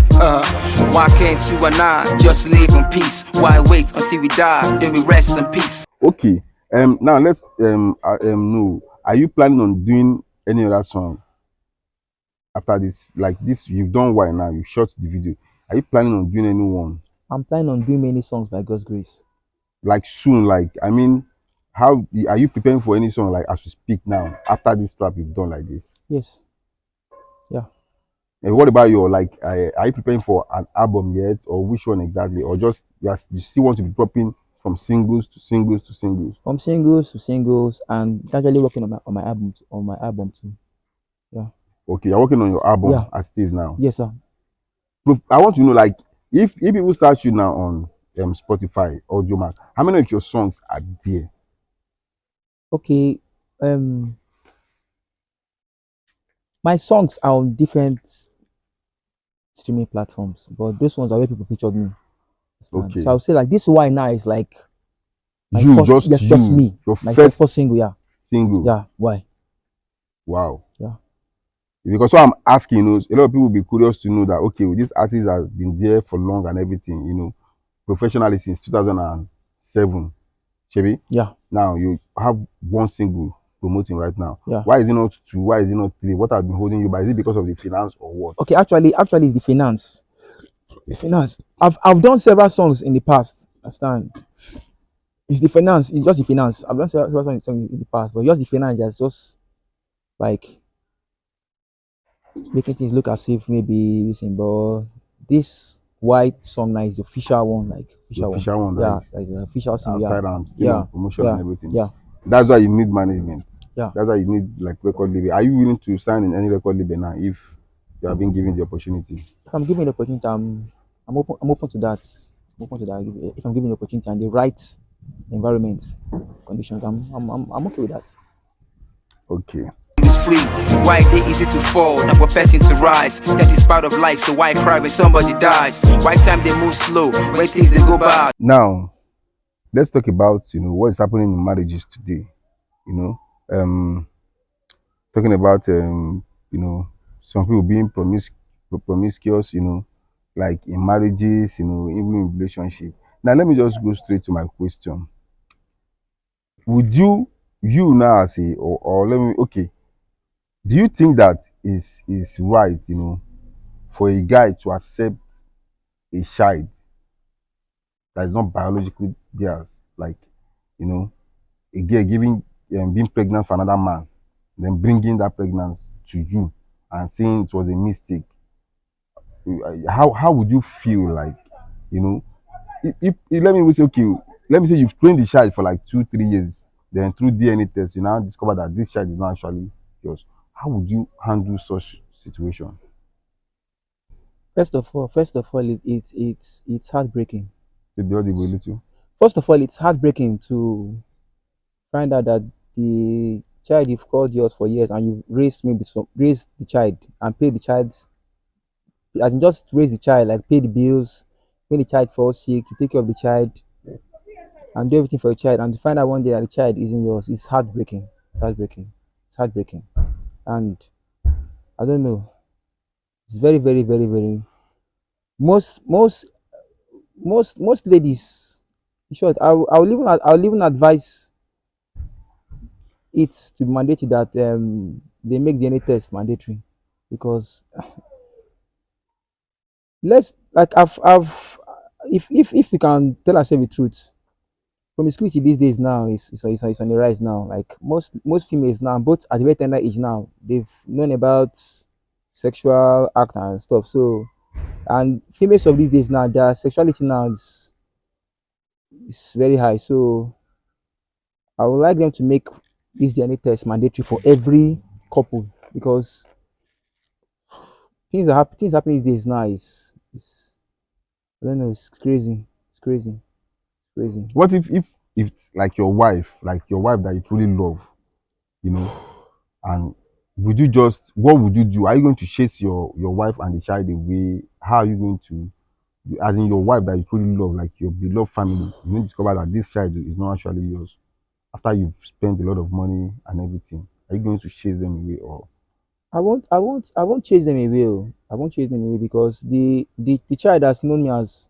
Why can't you and I just live in peace? Why wait until we die, then we rest in peace? Okay. Now let's know. Are you planning on doing any other song after this? Like this, you've done why now? You shot the video. Are you planning on doing any one? I'm planning on doing many songs by God's grace. Like soon? Like I mean, how are you preparing for any song? Like as we speak now, after this trap you've done like this. Yes. Yeah. And what about your like? Are you preparing for an album yet, or which one exactly, or just you still want to be dropping from singles to singles to singles? From singles to singles, and actually working on my album too. Yeah. Okay, you're working on your album Yeah. as it is now. Yes, sir. I want to know, like, if people search you now on Spotify, Audiomack, how many of your songs are there? Okay. Um, my songs are on different streaming platforms, but those ones are where people featured me. Understand? So Okay, I would say like this why now is like my you first, just yes, just you, me. your My first first single, yeah. single. Yeah. Why? Wow. Yeah. Because what I'm asking, a lot of people will be curious to know that okay, well, this artist has been there for long and everything, professionally since 2007. Chebi, Yeah. now you have one single promoting right now. Yeah. Why is it not two? Why is it not three? What has been holding you back? Is it because of the finance or what? Okay, actually it's the finance. The finance. I've done several songs in the past. Understand? It's the finance. It's just the finance. I've done several songs in the past, but just the finance that's just like making things look as if maybe listen, but this white song now is the official one, like The official one. official one that Yeah, is like the official single. Yeah, outside and still yeah, on promotion yeah, and everything. yeah, That's why you need management. yeah. That's why you need like record label. Are you willing to sign in any record label now if you have been given the opportunity? If I'm given the opportunity, I'm open. I'm open to that. I'm open to that. If I'm given the opportunity and the right environment conditions, I'm okay with that. Okay. It's free. Why they easy to fall, not for person to rise. That is part of life, so why cry when somebody dies? Why time they move slow, when things they go bad? Now let's talk about what is happening in marriages today. You know, um, talking about some people being promiscuous. Like in marriages. Even in relationship. Now let me just go straight to my question. Would you now as a or let me okay, do you think that is right, for a guy to accept a child that is not biologically theirs, like you know a girl giving being pregnant for another man, then bringing that pregnancy to you and saying it was a mistake? How would you feel like, you know let me say okay, let me say you've trained the child for like 2 3 years, then through DNA test you now discover that this child is not actually yours. How would you handle such situation? First of all, it's heartbreaking. Maybe all the way little. First of all, it's heartbreaking to find out that the child you've called yours for years and you raised maybe raised the child and paid the child's as in just raise the child, like pay the bills, when the child falls sick, you take care of the child and do everything for your child, and to find out one day that the child isn't yours, it's heartbreaking. It's heartbreaking. It's heartbreaking. And I don't know. It's very, very, very, very most most most ladies, in short, I'll even advise it to be mandatory that they make DNA test mandatory because let's like I've if we can tell ourselves the truth, promiscuity these days now is on the rise now. Like most females now, both at a very tender age now, they've known about sexual act and stuff. So and females of these days now, their sexuality now is very high. So I would like them to make this DNA test mandatory for every couple because things happening these days now is I don't know, it's crazy. It's crazy. Crazy. What if like your wife that you truly love, you know, and what would you do? Are you going to chase your wife and the child away? How are you going to, as in your wife that you truly love, like your beloved family, you need to discover that this child is not actually yours after you've spent a lot of money and everything? Are you going to chase them away or I won't chase them away. Oh. I won't chase them away because the child has known me as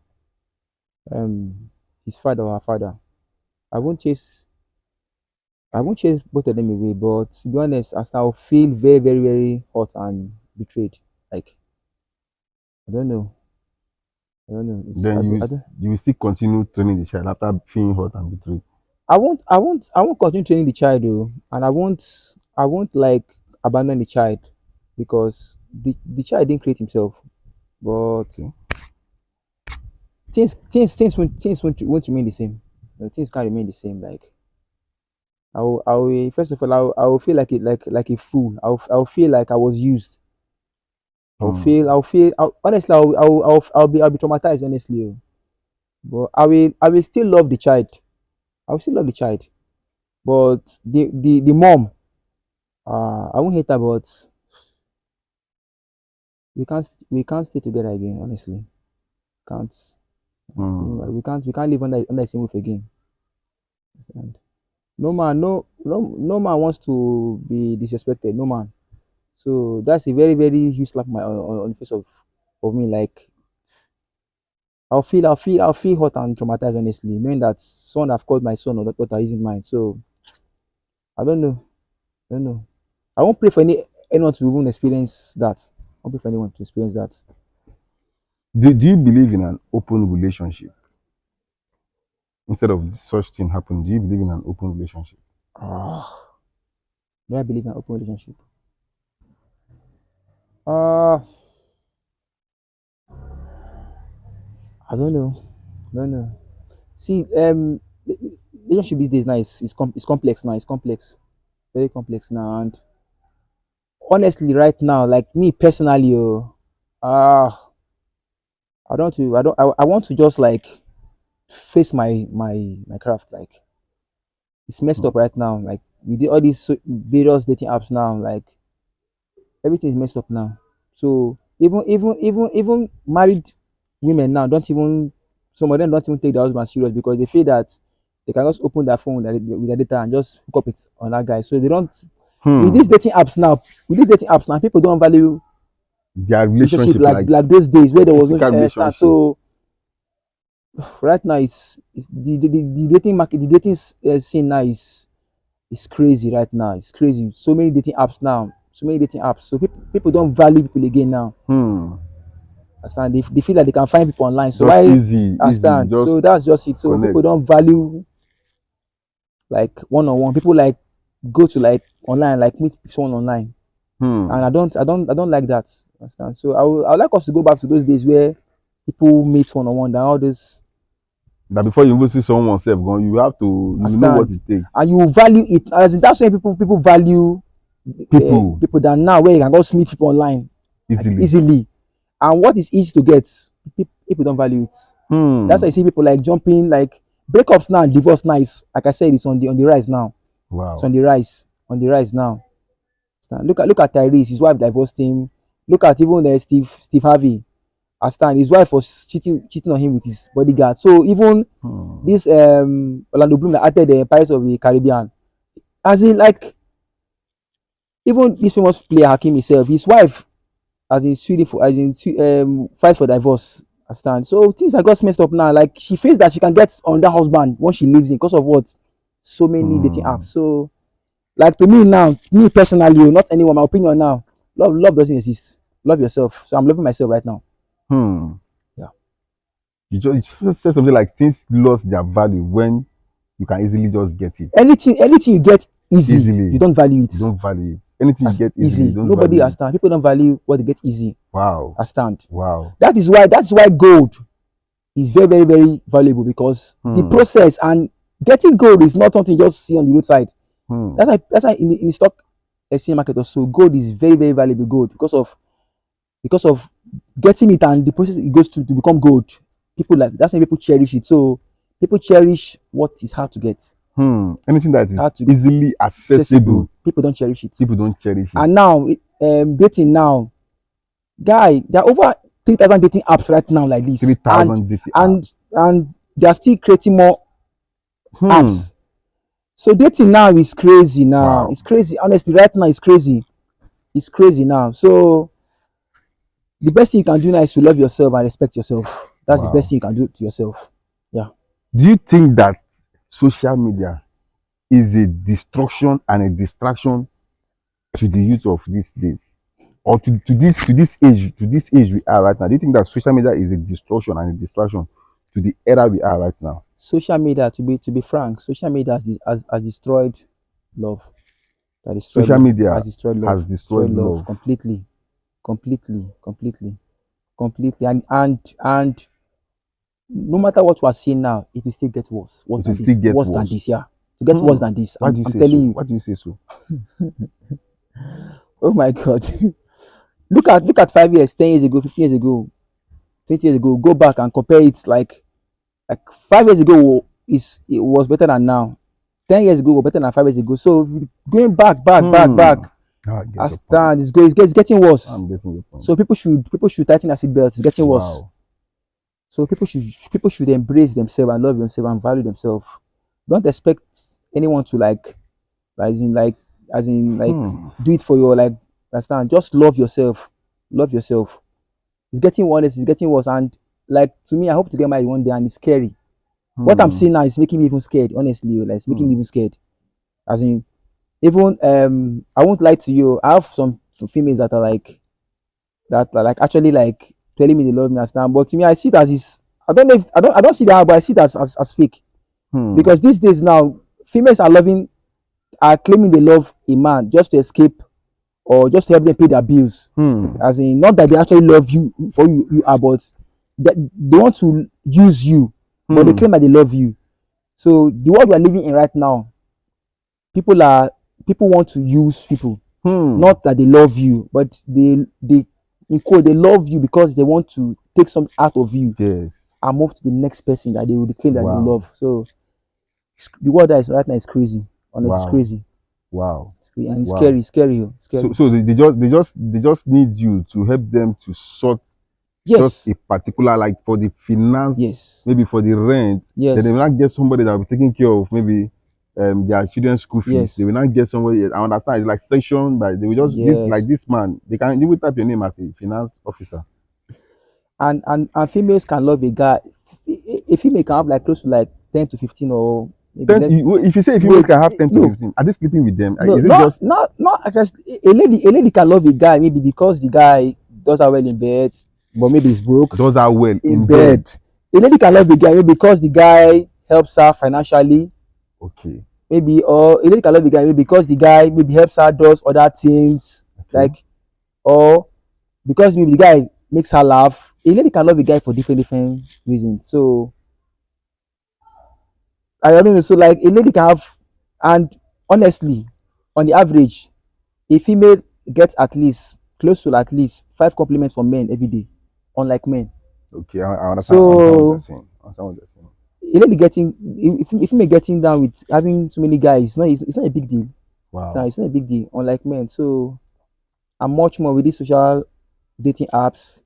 his father or her father. I won't chase I won't chase both of them away, but to be honest, as I'll feel very, very, very hot and betrayed. Like I don't know. I don't know. It's Then I don't you will still continue training the child after feeling hurt and betrayed. I won't continue training the child though, and I won't like abandon the child because the child didn't create himself. But Okay. things won't remain the same. Things can't remain the same. Like I will first of all I will feel like it like a fool. I'll feel like I was used. Hmm. Honestly I'll be traumatized honestly. Oh. But I will still love the child. I will still love the child. But the mom, I won't hate her, but we can't stay together again. Honestly, can't. Hmm. We can't live under the same roof again. Understand? No man wants to be disrespected. No man. So that's a very very huge slap on the face of me. Like I'll feel hot and traumatized honestly, knowing that son I've called my son or daughter isn't mine. So I don't know. I don't know. I won't pray for anyone to even experience that. I won't pray for anyone to experience that. Do you believe in an open relationship instead of such thing happen? Do you believe in an open relationship? Ah, do I believe in an open relationship? Uh I don't know. I don't know. See, relationship these days now is complex now. It's complex, very complex now. And honestly, right now, like me personally, ah, I want to just like face my craft. Like it's messed Hmm. up right now. Like we did all these various dating apps now. Like everything is messed up now. So even married women now don't even some of them don't even take their husband serious because they feel that they can just open their phone with their data and just hook up it on that guy. So they don't with these Hmm. dating apps now. With these dating apps now, people don't value Their relationship relationship, like like like those days where there was no physical stand. relationship. So right now it's the dating market, the dating scene now is crazy right now. It's crazy. So many dating apps now. So many dating apps. So people don't value people again now. Hmm. Understand? They feel like they can find people online. So Just why easy. understand? Just So that's just it. So connect. people don't value like one on one. People like go to like online, like meet someone online. And Hmm. I don't like that. Understand? So I would like us to go back to those days where people meet one on one and all this That before you even see someone self gone, you have to, you know what understand. it takes. And you value it as in that's why people value People people than now where you can just meet people online like easily. easily. And what is easy to get, people don't value it. That's why Hmm. you see people like jumping, like breakups now and divorce now is like I said, it's on the rise now. It's on Wow. the rise, on the rise now. Look at Tyrese, his wife divorced him. Look at even Steve Harvey. Stan, his wife was cheating on him with his bodyguard. So even Hmm. this Orlando Bloom that acted the Pirates of the Caribbean, as in like even this famous player Hakim himself, his wife as in suing for as in fight for divorce. Understand? So things are got messed up now. Like she feels that she can get on that husband once she leaves in because of what so many dating Hmm. apps. So like to me now, me personally, not anyone, my opinion now, love doesn't exist. Love yourself. So I'm loving myself right now. Hmm. Yeah. You just said something like things lost their value when you can easily just get it. Anything you get easy, you Easily. don't value it You don't value it. Anything you as get easily, you easy. don't Nobody value it. understand. People don't value what they get easy. Wow. Understand? Wow. That's why gold is very, very, very valuable because the Hmm. process and getting gold is not something you just see on the roadside. Hmm. That's why in the stock exchange market also gold is very, very valuable gold because of getting it and the process it goes to become gold. People like that's why people cherish it. So people cherish what is hard to get, Hmm. Anything that is hard to easily accessible, accessible. People don't cherish it. people don't cherish it. And now dating now, guy, there are over 3,000 dating apps right now like Three this, and thousand dating and apps. and they are still creating more Hmm. apps. So dating now is crazy now. Wow. It's crazy. Honestly, right now it's crazy. It's crazy now. So the best thing you can do now is to love yourself and respect yourself. That's the best Wow. thing you can do to yourself. Yeah. Do you think that social media is a destruction and a distraction to the youth of these days? Or to this age we are right now? Do you think that social media is a destruction and a distraction to the era we are right now? Social media, to be frank, social media has destroyed love. That destroyed Social love. media Has destroyed love. has destroyed Destroyed love love. completely. Completely. Completely. Completely. And no matter what we are seeing now, it will still get worse. Worse It will than still this. get Worse than worse. this, yeah. To get worse than this. Why do I'm you I'm say so? telling you. Why do you say so? Oh my god. Look at 5 years, 10 years ago, 15 years ago, 20 years ago. Go back and compare it like 5 years ago it was better than now. 10 years ago was better than 5 years ago. So going back, Now I get your as point. stand it's getting worse. I'm getting your point. So people should tighten their seatbelts. It's getting worse. Wow. So people should embrace themselves and love themselves and value themselves. Don't expect anyone to as in like Hmm. do it for your understand. Just love yourself. Love yourself. It's getting worse. It's getting worse. And to me, I hope to get married one day, and it's scary. What I'm Hmm. seeing now is making me even scared. Honestly, like it's making me Hmm. even scared. As in, even I won't lie to you. I have some females that are actually telling me they love me as now. But to me, I see it as is. I don't see that, but I see it as fake. Hmm. Because these days now, females are claiming they love a man just to escape or just to help them pay their bills. Hmm. As in, not that they actually love you for you are, but they want to use you, but they Hmm. claim that they love you. So the world we are living in right now, people are people want to use people. Hmm. Not that they love you, but they in quote they love you because they want to take some out of you Yes. and move to the next person that they will claim that they will Wow. love. So the world that is right now is crazy. Honestly, it's Wow. crazy. Wow. And it's Wow. scary, scary, oh, So scary. so they just need you to help them to sort just Yes, a particular, like, for the finance, yes, maybe for the rent. Then they will yes, not get somebody that will be taking care of maybe their children's school fees. They yes, will not get somebody. I understand it's like section, but they will just this, like yes. this man. They will type your name as a finance officer. And females can love a guy. A female can have close to 10 to 15 or maybe Then less. if you say a female Wait, can have 10 to no, 15, are they sleeping with them? no, Is it just not actually. A lady can love a guy maybe because the guy does her well in bed, but maybe he's broke does that well in in bed? bed. A lady can love a guy maybe because the guy helps her financially, Okay. maybe, or a lady can love a guy maybe because the guy maybe helps her does other things Okay. or because maybe the guy makes her laugh. A lady can love a guy for different reasons. So I don't know. So a lady can have, and honestly, on the average, a female gets at least close to at least 5 compliments from men every day, unlike men. Okay. I understand. I understand what you're So saying. I understand what you're saying. a lady getting if female getting down with having too many guys, it's not a big deal. Wow. It's not a big deal, unlike men. So I'm much more with these social dating apps.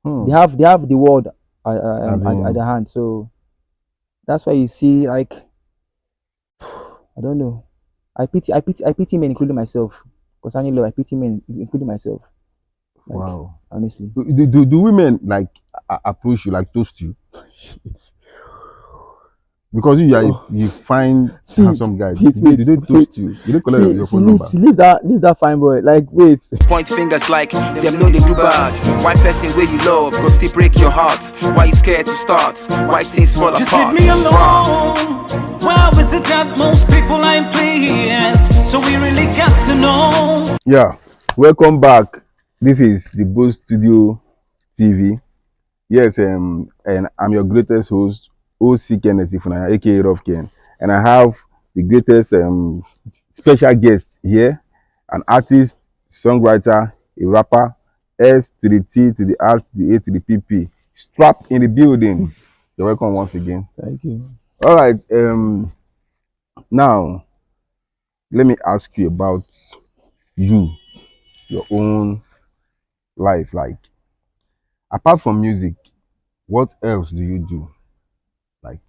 They Hmm. have they have the world As at in, their hand. So that's why you see I don't know. I pity men, including myself. Concerning love, I pity men, including myself. Like, wow. honestly. Do women like approach you, like toast you? Shit. Because Oh, you find see, handsome guys. wait, Do wait, they toast wait. you? You don't collect See, your see, phone leave, number. see, leave that fine boy. Wait. Point fingers like them know they do bad. Why person where you love go still break your heart? Why you scared to start? Why things fall Just apart? leave me alone. Why is it that most people ain't pleased? So we really got to know. Yeah. Welcome back. This is the Bose Studio TV. Yes, and I'm your greatest host, OC Kenneth Ifunaya, aka Rough Ken. And I have the greatest special guest here, an artist, songwriter, a rapper, S to the T to the R to the A to the PP. Strapped in the building. You're welcome once again. Thank you. All right. Now let me ask you about you, your own life. Like, apart from music, what else do you do? Like,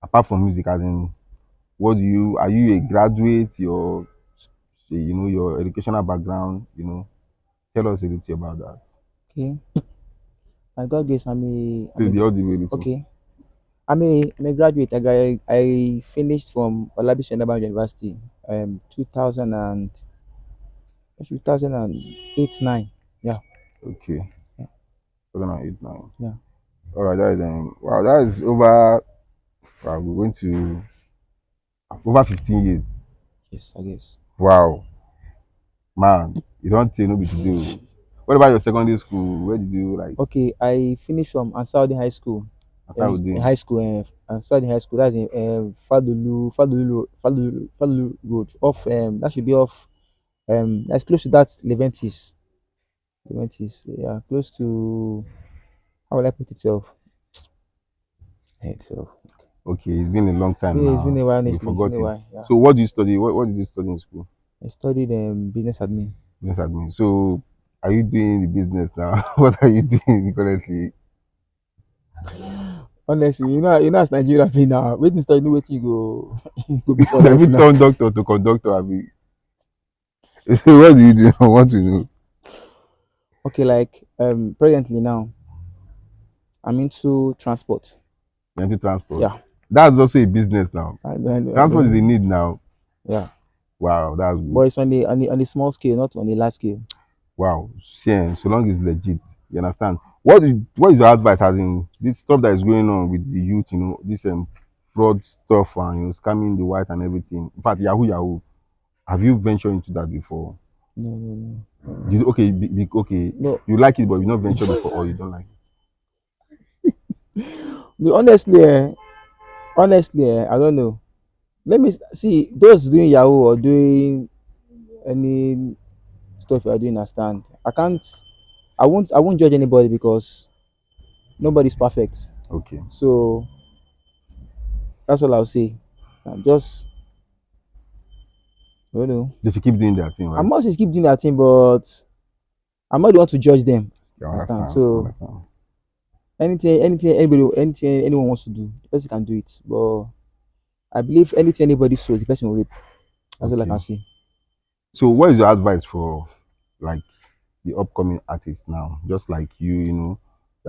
apart from music, as in, what do you? Are you a graduate? You're your educational background. Tell us a little about that. Okay. I got this. Please be audible a little. Okay. I'm a graduate. I finished from Olabisi University, 2000 and 2008 9. Yeah. Okay, Yeah. 2008 now. Yeah. All right, that is wow. That is over. Wow, we're going to over 15 years. Yes, I guess. Wow, man, you don't think nobody to do. What about your secondary school? Where did you like Okay, I finished from Ansaudi High School. start with In doing? high school, Ansaudi High School. That's in Fadulu Road. Off, that should be off. That's close to that Leventis. Leventis, yeah, close to. How will I put itself? Itself. Okay, it's been a long time It's been now. a while, You've honestly. It's been a forgotten. while. Yeah. So, what do you study? What did you study in school? I studied business admin. Business admin. So, are you doing the business now? What are you doing currently? Honestly, as Nigeria be now. Waiting study, know wetin you go, go before Have life you now. turned doctor to conductor? So what do you do? I want to know. Okay, like presently now, I'm into transport. Into transport. Yeah, That's also a business now. I Transport is a know. need now. Yeah, Wow, that's but good. it's on the small scale, not on the large scale. Wow, shame. So long as legit. You understand? What is your advice as in this stuff that is going on with the youth, this fraud stuff and scamming the white and everything. In fact, Yahoo Yahoo. Have you ventured into that before? No, no, no, Okay, okay. no. You like it, but you not venture before, or you don't like No, honestly, I don't know. Let me see those doing Yahoo or doing any stuff you are doing. Understand? I can't. I won't judge anybody because nobody's perfect. it? Okay. So that's all I'll say. Just I don't know. They should keep doing their thing, I right? must just keep doing that thing, but I'm not the one to judge them. You Understand? understand? So Understand. anything anyone wants to do, the person can do it. But I believe anything anybody sows, the person will reap. That's all I Okay. can say. So, what is your advice for like the upcoming artists now? Just like that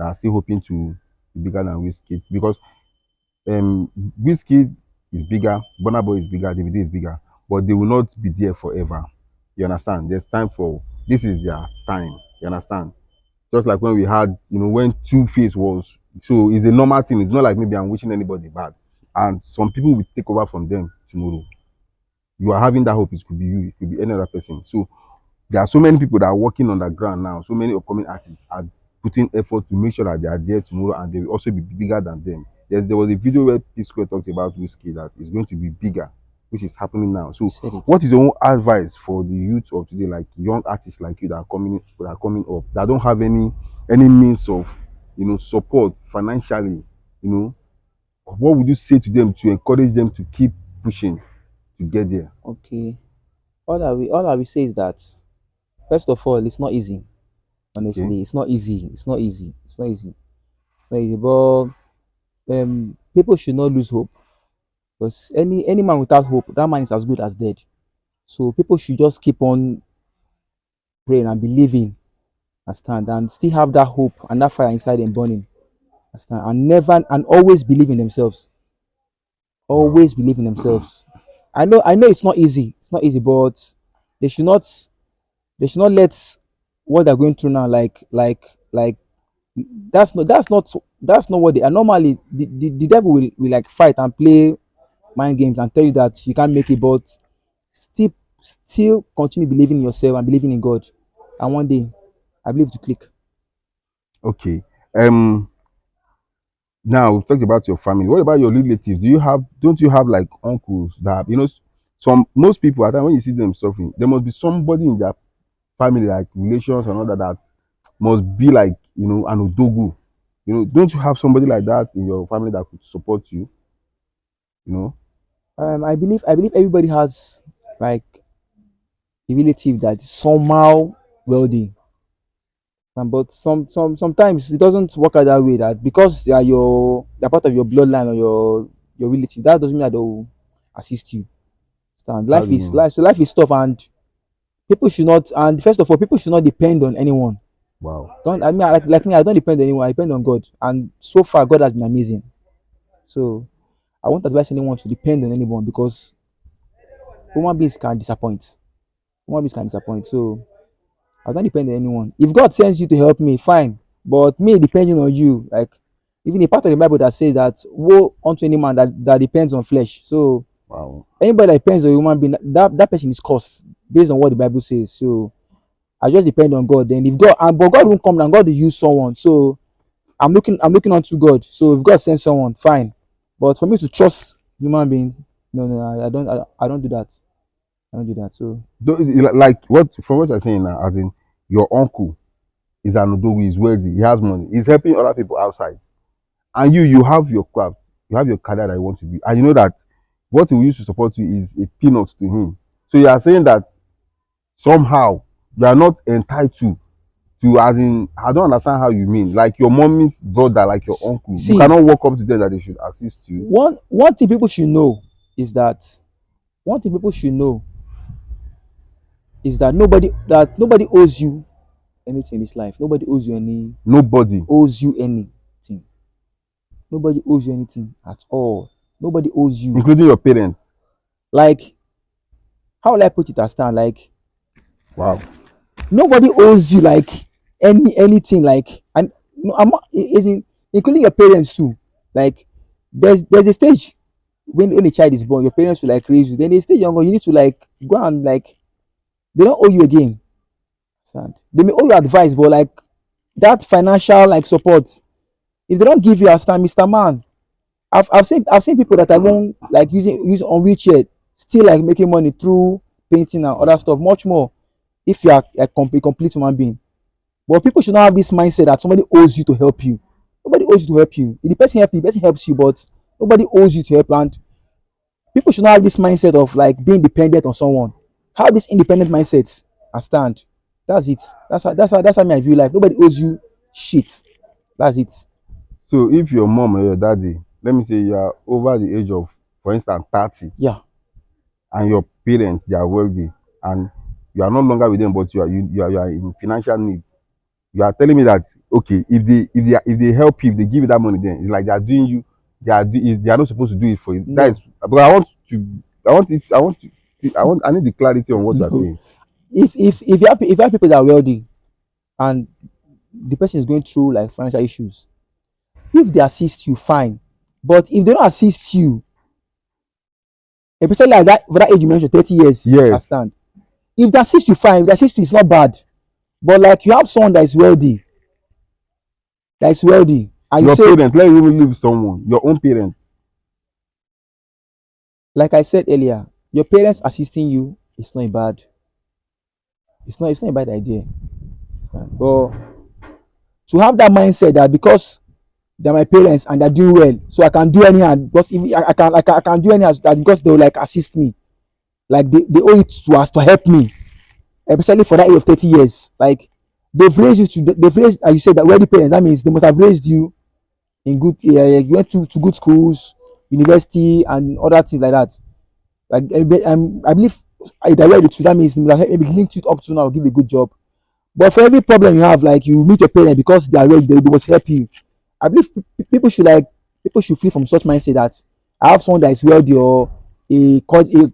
are still hoping to be bigger than Wizkid because Wizkid is bigger, Burna Boy is bigger, DVD is bigger, but they will not be there forever. You understand? There's time for this is their time. You understand? Just like when we had, when Two Face was so it's a normal thing. It's not like maybe I'm wishing anybody bad. And some people will take over from them tomorrow. You are having that hope, it could be you, it could be any other person. So there are so many people that are working on the ground now. So many upcoming artists are putting effort to make sure that they are there tomorrow and they will also be bigger than them. There was a video where P Square talked about Whiskey that is going to be bigger, which is happening now. You So, said it. what is your own advice for the youth of today, like young artists like you that are coming up that don't have any means of support financially? You know, what would you say to them to encourage them to keep pushing to get there? Okay. All I will say is that first of all, it's not easy. Okay, Honestly, it's not easy. It's not easy. It's not easy. It's not easy. But people should not lose hope because any man without hope, that man is as good as dead. So people should just keep on praying and believing, understand, and still have that hope and that fire inside them burning, understand, and never and always believe in themselves. wow. Always believe in themselves. I know it's not easy. It's not easy, but they should not they should not let what they're going through now like that's not what they are normally the devil will like fight and play mind games and tell you that you can't make it, but still still continue believing in yourself and believing in God, and one day I believe to click. Okay. Now we've talked about your family. What about your relatives? Don't you have like uncles that some most people at times when you see them suffering, there must be somebody in their family, like relations and all that must be like, an odogu. Don't you have somebody like that in your family that could support you? You know? I believe everybody has like a relative that is somehow wealthy. But sometimes it doesn't work out that way. That because they're part of your bloodline or your relative, that doesn't mean that they'll assist you. Stand. How Life do you is mean? life. So life is tough, and People should not, and first of all, people should not depend on anyone. Wow. Don't I mean like me? I don't depend on anyone. I depend on God, and so far God has been amazing. So I won't advise anyone to depend on anyone because human beings can disappoint. Human beings can disappoint. So I don't depend on anyone. If God sends you to help me, fine. But me depending on you, like even a part of the Bible that says that woe unto any man that depends on flesh. So Wow. anybody that depends on a human being, that person is cursed based on what the Bible says. So I just depend on God. Then if God and but God won't come down, God will use someone. So I'm looking onto God. So if God sends someone, fine. But for me to trust human beings, no, I don't do that. I don't do that. So Like what from what you're saying now, as in your uncle is an Odogu, he's wealthy, he has money, he's helping other people outside. And you have your craft, you have your career that you want to be, and you know that what he will use to support you is a peanut to him. So you are saying that somehow you are not entitled to, as in, I don't understand how you mean. Like your mommy's brother, like your uncle, you see, cannot walk up to them that they should assist you. one thing people should know is that one thing people should know is that nobody owes you anything in this life. Nobody, Owes you anything. Nobody owes you anything at all. Nobody owes you. including your parents. Like, how will I put it as stand? Like, Wow. nobody owes you like anything. Like, and no, I'm not, is in including your parents too. Like, there's a stage when a child is born, your parents will like raise you. Then they stay younger, you need to like go and like they don't owe you again. Stand. They may owe you advice, but like that financial like support, if they don't give you a stand, Mr. Man, I've seen people that are going like using on wheelchair, still like making money through painting and other stuff, much more if you are a complete human being. But people should not have this mindset that somebody owes you to help you. Nobody owes you to help you. If the person help you, the person helps you, but nobody owes you to help. And people should not have this mindset of like being dependent on someone. Have this independent mindset and stand. That's it. That's how me I view life. Nobody owes you shit. That's it. So if your mom or your daddy, let me say you are over the age of, for instance, 30, Yeah. and your parents they are wealthy, and you are no longer with them, but you are in financial need. You are telling me that okay, if they help you, if they give you that money, then it's like they are doing you, they are not supposed to do it for you. That is, No. but I need the clarity on what you are No. saying. If you have people that are wealthy and the person is going through like financial issues, if they assist you, fine. But if they don't assist you, especially like that for that age you mentioned, 30 years, I Yes, stand. If they assist you, fine. If they assist you, it's not bad. But like you have someone that is wealthy, and you your say, parents, let me even leave someone, your own parents. like I said earlier, your parents assisting you, it's not a bad idea. Understand? But to have that mindset that because they're my parents and they're doing well, so I can do anyhow because if I can do anyhow that because they will like assist me, like they owe it to us to help me, especially for that age of 30 years. Like they've raised, as you said, that wealthy parents. That means they must have raised you in good. You went to good schools, university, and other things like that. Like I believe if they're wealthy too, that means they must have maybe linked it up to now, give you a good job. But for every problem you have, like you meet your parents because they are rich, they must help you. I believe people should feel from such mindset that I have someone that is wealthy or a cousin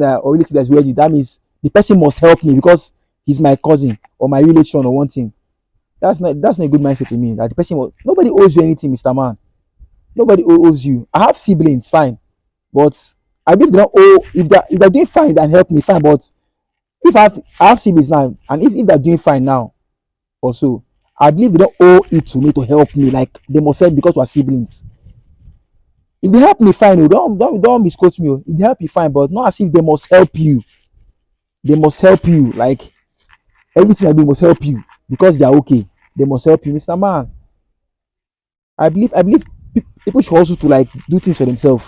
or relative that is wealthy. That means the person must help me because he's my cousin or my relation or one thing. That's not a good mindset to me. That the person nobody owes you anything, Mr. Man. Nobody owes you. I have siblings, fine, but I believe they don't owe if they're doing fine and help me, fine. But if I have siblings now, and if they're doing fine now also, I believe they don't owe it to me to help me. Like they must help because we're siblings. If they help me, fine. Oh, don't misquote me. Oh. If they help you, fine, but not as if they must help you. They must help you. Like everything I do must help you because they are okay. They must help you, Mr. Man. I believe people should also to like do things for themselves.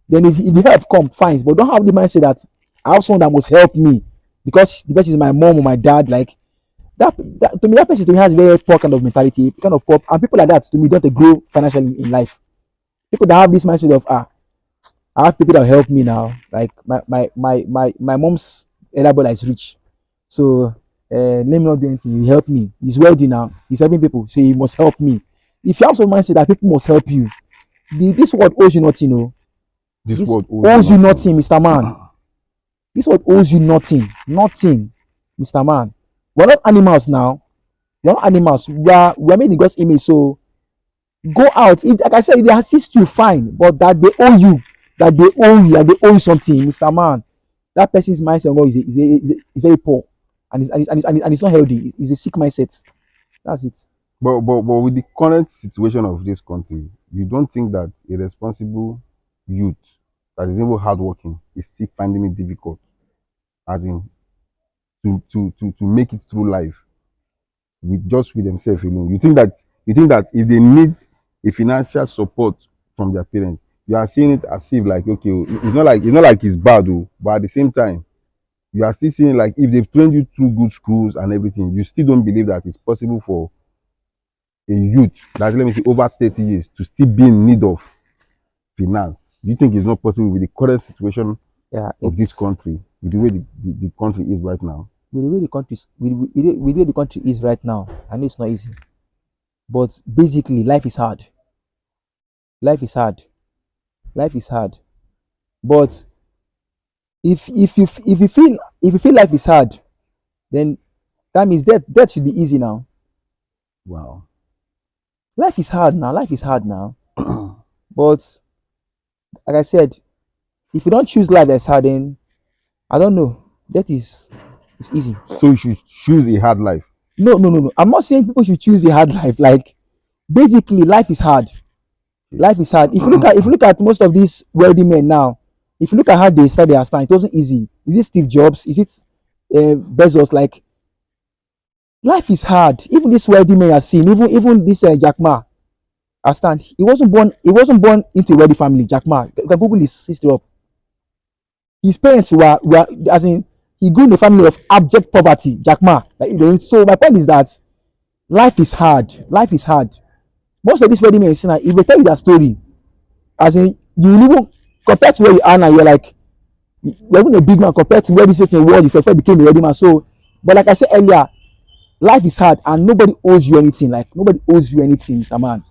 Then if the help come, fine, but don't have the mindset that I have someone that must help me because the person is my mom or my dad. Like that to me, that person to me has very poor kind of mentality, kind of poor, and people like that to me don't grow financially in life. People that have this mindset of I have people that help me now. Like my mom's elder brother is rich. So let me not do anything. You help me. He's wealthy now. He's helping people, so he must help me. If you have some mindset that people must help you, this world owes you nothing. No, This this world owes you owes you nothing. nothing, Mr. Man. This world owes you nothing, nothing, Mr. Man. We're not animals now. We're not animals. We are made in God's image. So go out. If, like I said, if they assist you, fine. But that they owe you, that they owe you something, Mr. Man. That person's mindset is very poor, and it's not healthy. It's a sick mindset. That's it. But with the current situation of this country, you don't think that a responsible youth that is even hardworking is still finding it difficult, as in to make it through life with themselves alone. You think that if they need a financial support from their parents, you are seeing it as if like okay, it's not like it's bad, but at the same time, you are still seeing like if they've trained you through good schools and everything, you still don't believe that it's possible for a youth that's let me say over 30 years to still be in need of finance. Do you think it's not possible with the current situation Yeah, of this it's country, with the way the country is right now? with the way the country with the way the country is right now. I know it's not easy, but basically, life is hard. Life is hard. Life is hard. But if you feel life is hard, then that means death should be easy now. Wow. Life is hard now. Life is hard now. But like I said, if you don't choose life that's hard, then I don't know. That is it's easy. So you should choose a hard life. No, no, no, no. I'm not saying people should choose a hard life. Like basically, life is hard. Life is hard. If you look at most of these wealthy men now, if you look at how they started their stand, it wasn't easy. Is it Steve Jobs? Is it Bezos? Like life is hard. Even this wealthy man I've seen, even this Jack Ma, I stand. He wasn't born into a wealthy family. Jack Ma, you can Google his history up. His parents were as in he grew in a family of abject poverty. Jack Ma. Like, so my point is that life is hard. Life is hard. Most of these wealthy men, if they tell you their story, as in you will even compared to where you are now, you're like you're even a big man compared to where this person was if you became a wealthy man. So, but like I said earlier, life is hard and nobody owes you anything. Like nobody owes you anything, Mr. Man.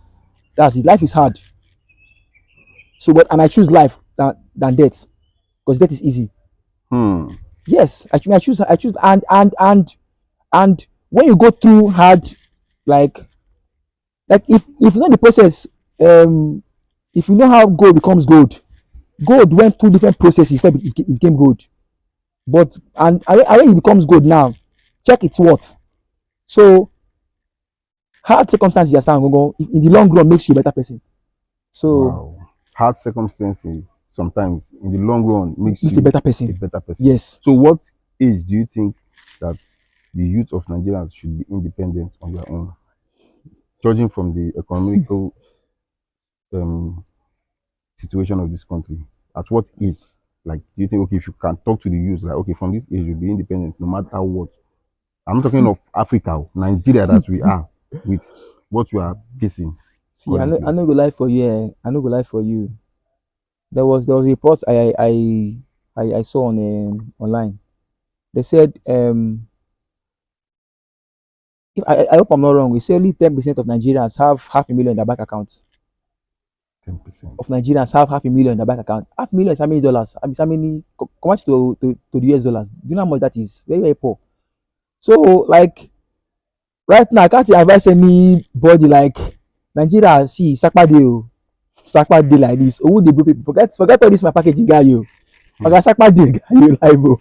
That's it. Life is hard. So, but and I choose life than death because death is easy. Hmm. Yes, I choose and when you go through hard, like if you know the process, if you know how gold becomes gold, gold went through different processes before it became gold. But and when it becomes gold now, check its worth. So hard circumstances you stand go in the long run makes you a better person. So Wow. Hard circumstances sometimes in the long run makes makes you a you better a person. better person. Yes. So what age do you think that the youth of Nigerians should be independent on their own, judging from the economical um, situation of this country? At what age? Like, do you think, okay, if you can talk to the youth, like, okay, from this age, you'll be independent no matter what? I'm not talking of Africa, Nigeria that we are with what we are facing See, I currently. know go lie for you. I know go lie for you. There was reports I saw on online. They said if, I hope I'm not wrong. We say only 10% of Nigerians have half a million in their bank account. 10%. Of Nigerians have half a million in their bank account. Half a million is how many dollars? I mean, how many convert to the US dollars? Do you know how much that is? Very poor. So like right now, I can't advise anybody like Nigeria. See, Sakpa dey like this. Who dey bro people? Forget all this my packaging guy yo. Hmm. Oga Sakpa dey guy yo like bro.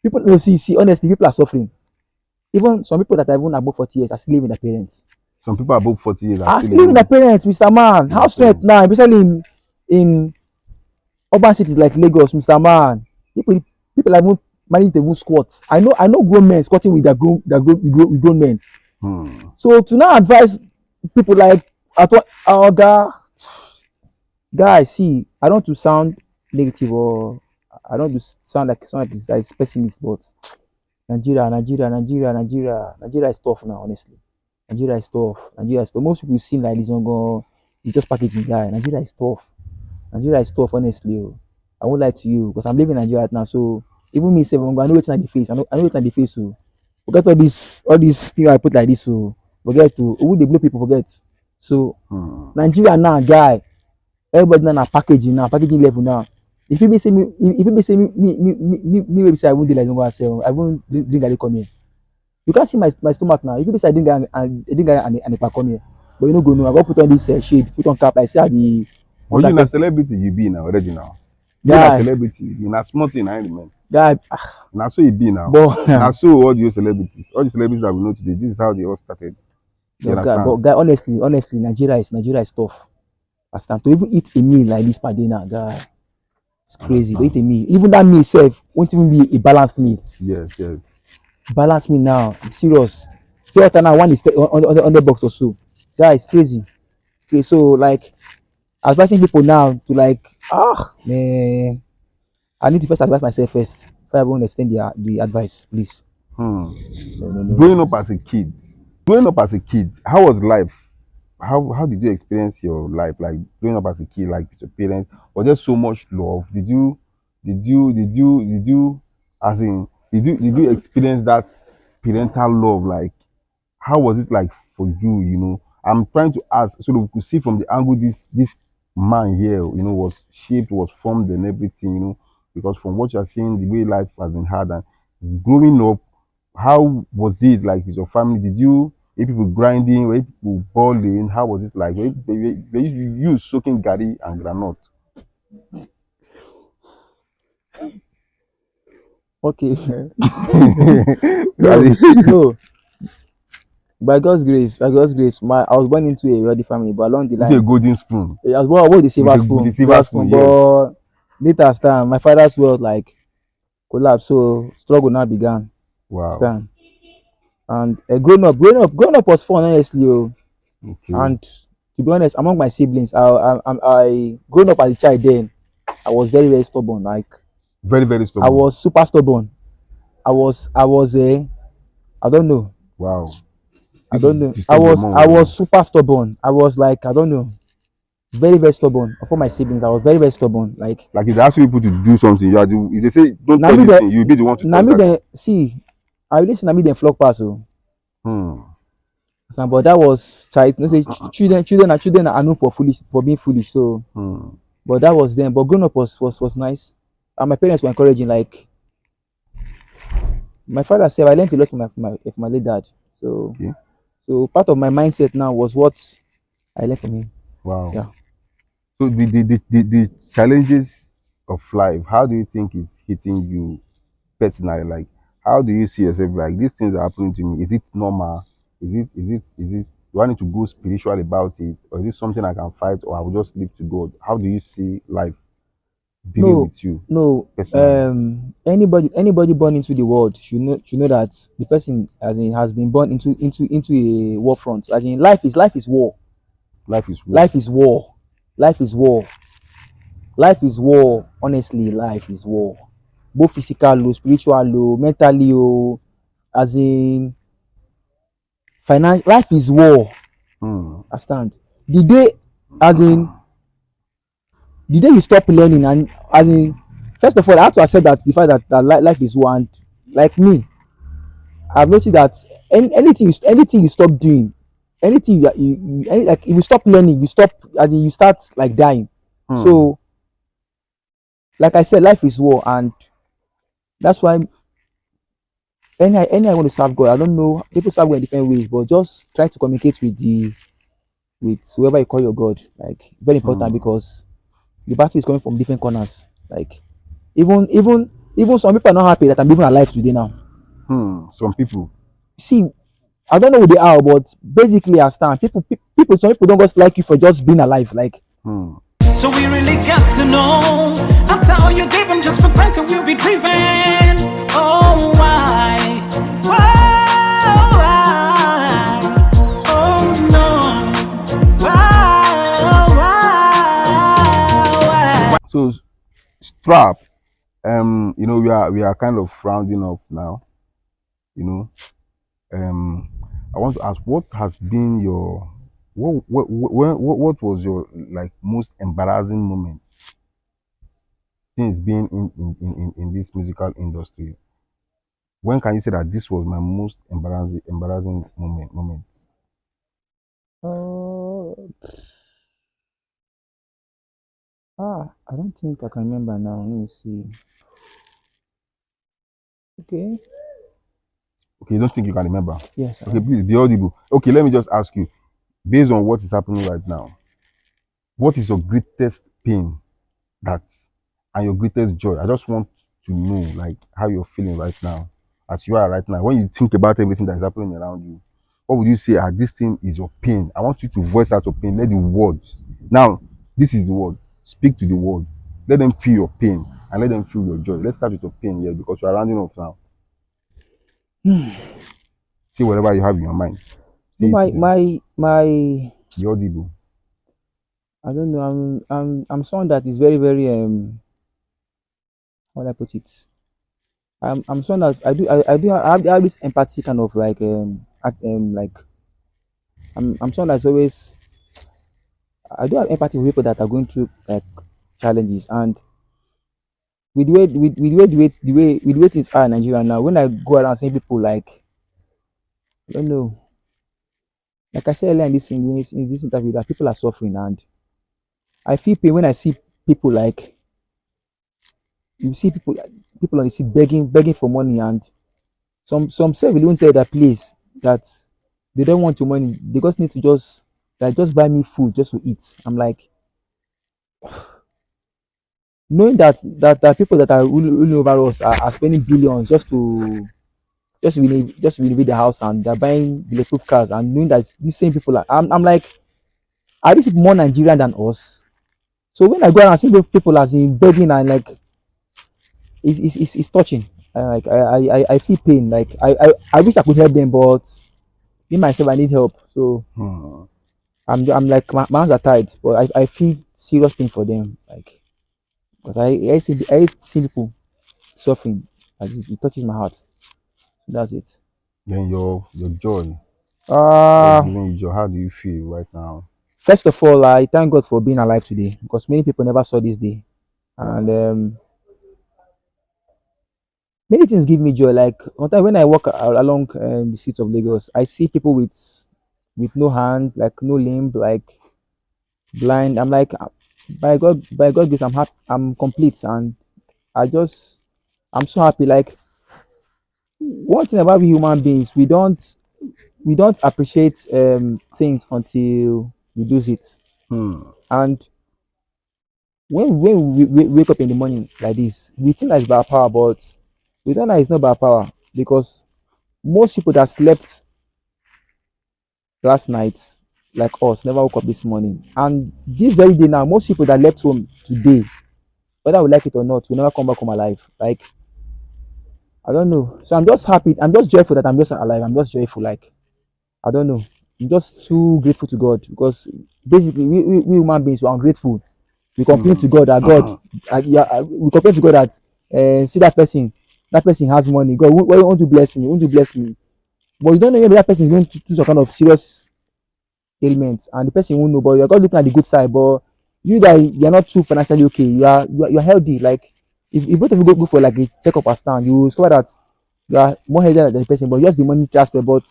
People no see honestly people are suffering. Even some people that are even above 40 years are still living with their parents. Some people above 40 years are Are still still living with living their parents, Mr. Man. with their House rent parents. now, especially in urban cities like Lagos, Mr. Man. People are even managing to even squat. I know grown men squatting with with grown men. Hmm. So to now advise people like at what guys, see, I don't want to sound negative or I don't want to sound like this pessimist, but Nigeria is tough now, honestly. Nigeria is tough. Nigeria is tough. Most people seem like this one go, you just packaging guy. Nigeria is tough. Nigeria is tough, honestly. Oh. I won't lie to you because I'm living in Nigeria right now. So Even me sef, I know wetin I dey face. I know wetin I dey face. So forget all this thing I put like this. So forget to who dey blow people forget. So Nigeria now, guy, everybody now na packaging now, packaging level now. If you be say me, if you be say me wey be say I won't dey like Zongo sell, I won't drink garri come here. You can't see my stomach now. If you be say I drink garri and if I come here, but you no go know. I go put on this shade, put on cap. I say I be But you under na person. celebrity you be now already now. You na Guy, celebrity, you na small thing I remain. guy, Na so you be now. but Na so all the celebrities that we know today, this is how they all started. You no guy, understand? but guy, honestly, Nigeria is tough. I stand to even eat a meal like this per day now, guy. It's crazy. To eat a meal, even that meal itself won't even be a balanced meal. Yes, yes. Balanced meal now, serious. Pure water now, one is on the box or so. Guy, it's crazy. Okay, so like advising people now to like, man, I need to first advise myself first. If I want to extend the advice, please. Hmm. No. Growing up as a kid, how was life? How did you experience your life? Like growing up as a kid, like with your parents, was there so much love? Did you as in did you experience that parental love? Like how was it like for you? I'm trying to ask so that we could see from the angle this man here, was shaped, was formed, and everything, because from what you're saying, the way life has been hard and growing up, how was it like with your family? Did you were people grinding, were people balling? How was it like? Were you soaking gari and granite? Okay. As No, in, no. By God's grace, I was born into a wealthy family, but along the into a line, golden spoon I was born with the with silver the spoon, silver spoon, yes. but later as time, my father's wealth like collapsed, so struggle now began. Wow. Stand and growing up was fun, honestly. Oh. Okay. And to be honest, among my siblings, I growing up as a child then, I was very very stubborn. Like Very, very I stubborn. was super stubborn. I was I don't know. Wow. I Used to don't know. I disturb your was mom I well, was well. super stubborn. I was like I don't know, very very stubborn. For my siblings, I was very very stubborn. Like Like if they ask people to do something, if they say don't na touch me this the thing, you'll be the one to na touch me that the thing. see. I really say na me dem flog pass. Oh. Hmm. But that was child. You know, say children are known for being foolish. So, Hmm. but that was them. But growing up was nice, and my parents were encouraging. Like my father said, I learned a lot from my late dad. So, Okay. so part of my mindset now was what I learned from him. Wow. Yeah. So the challenges of life, how do you think is hitting you personally? Like how do you see yourself like these things are happening to me? Is it normal? Is it do I need to go spiritual about it? Or is it something I can fight or I will just leave to God? How do you see life dealing No, with you no. personally? Anybody born into the world should know that the person as in has been born into a war front. As in life is war. Life is war. Life is war. Life is war. Life is war. Honestly, life is war. Both physical, spiritual, mentally, as in life is war. Hmm. I stand. The day, as in the day you stop learning, and as in first of all, I have to accept that the fact that life is war. And like me, I've noticed that anything you stop doing, anything like if you stop learning, you stop, as in you start like dying. Hmm. So like I said, life is war, and that's why any I want to serve God. I don't know, people serve God in different ways, but just try to communicate with whoever you call your God. Like very important, Hmm. because the battle is coming from different corners. Like even some people are not happy that I'm even alive today now. Some people. See, I don't know who they are, but basically I stand. Some people don't just like you for just being alive. Like Hmm. So we really got to know. After all you gave him, just for granted we'll be driven. Oh why? Why? Oh no. Why? So strap. We are kind of rounding off now. You know, I want to ask, what has been your what was your like most embarrassing moment? since being in this musical industry, when can you say that this was my most embarrassing moment? Oh, I don't think I can remember now. Let me see. Okay. Okay, you don't think you can remember? Yes, I Okay, don't. please be audible. Okay, let me just ask you, based on what is happening right now, what is your greatest pain that and your greatest joy? I just want to know like how you're feeling right now, as you are right now. When you think about everything that is happening around you, what would you say? This thing is your pain. I want you to voice out your pain. Let the words. Now, this is the word. Speak to the words. Let them feel your pain and let them feel your joy. Let's start with your pain here because we are rounding off now. See whatever you have in your mind. No, Say it to them. my. Be audible. I don't know. I'm someone that is very very how do I put it? I'm someone that I have this empathy kind of like like I'm someone that's always I do have empathy with people that are going through like challenges, and with the way things are in Nigeria now, when I go around seeing people like I don't know, like I said earlier in this interview, that people are suffering, and I feel pain when I see people like you see people on the street begging for money, and some self will even tell their place that they don't want your money, they just need to just buy me food just to eat. I'm like, knowing that people that are ruling over us are spending billions just to renovate the house, and they're buying bulletproof cars, and knowing that these same people I'm like, are these people more Nigerian than us? So when I go around and see people as in begging, and like it's touching. Like I feel pain. Like I wish I could help them, but me myself I need help. So Hmm. I'm like my hands are tied, but I feel serious pain for them. Like because I see people suffering. Like it touches my heart. That's it. Then your joy. What's Uh giving you joy? How do you feel right now? First of all, I thank God for being alive today, because many people never saw this day, and many things give me joy. Like one time when I walk along the streets of Lagos, I see people with no hand, like no limb, like blind. I'm like, by God grace, I'm happy, I'm complete, and I just, I'm so happy. Like one thing about we human beings, we don't appreciate things until we lose it. Hmm. And when we wake up in the morning like this, we think that it's by our power, but we don't know it's not by our power, because most people that slept last night, like us, never woke up this morning. And this very day now, most people that left home today, whether we like it or not, will never come back home alive. Like, I don't know. So I'm just happy. I'm just joyful that I'm just alive. I'm just joyful. Like, I don't know. I'm just too grateful to God, because basically we human beings are ungrateful. We complain to Hmm. God that God, yeah, we complain to God that see that person has money. God, why won't you bless me? Won't you bless me? But you don't know, maybe that person is going to some kind of serious ailment, and the person won't know. But you're God looking at the good side. But you that you're not too financially okay, you're healthy. Like if both of you go for like a checkup or stand, you will discover that you are more healthier than the person, but just the money transfer. But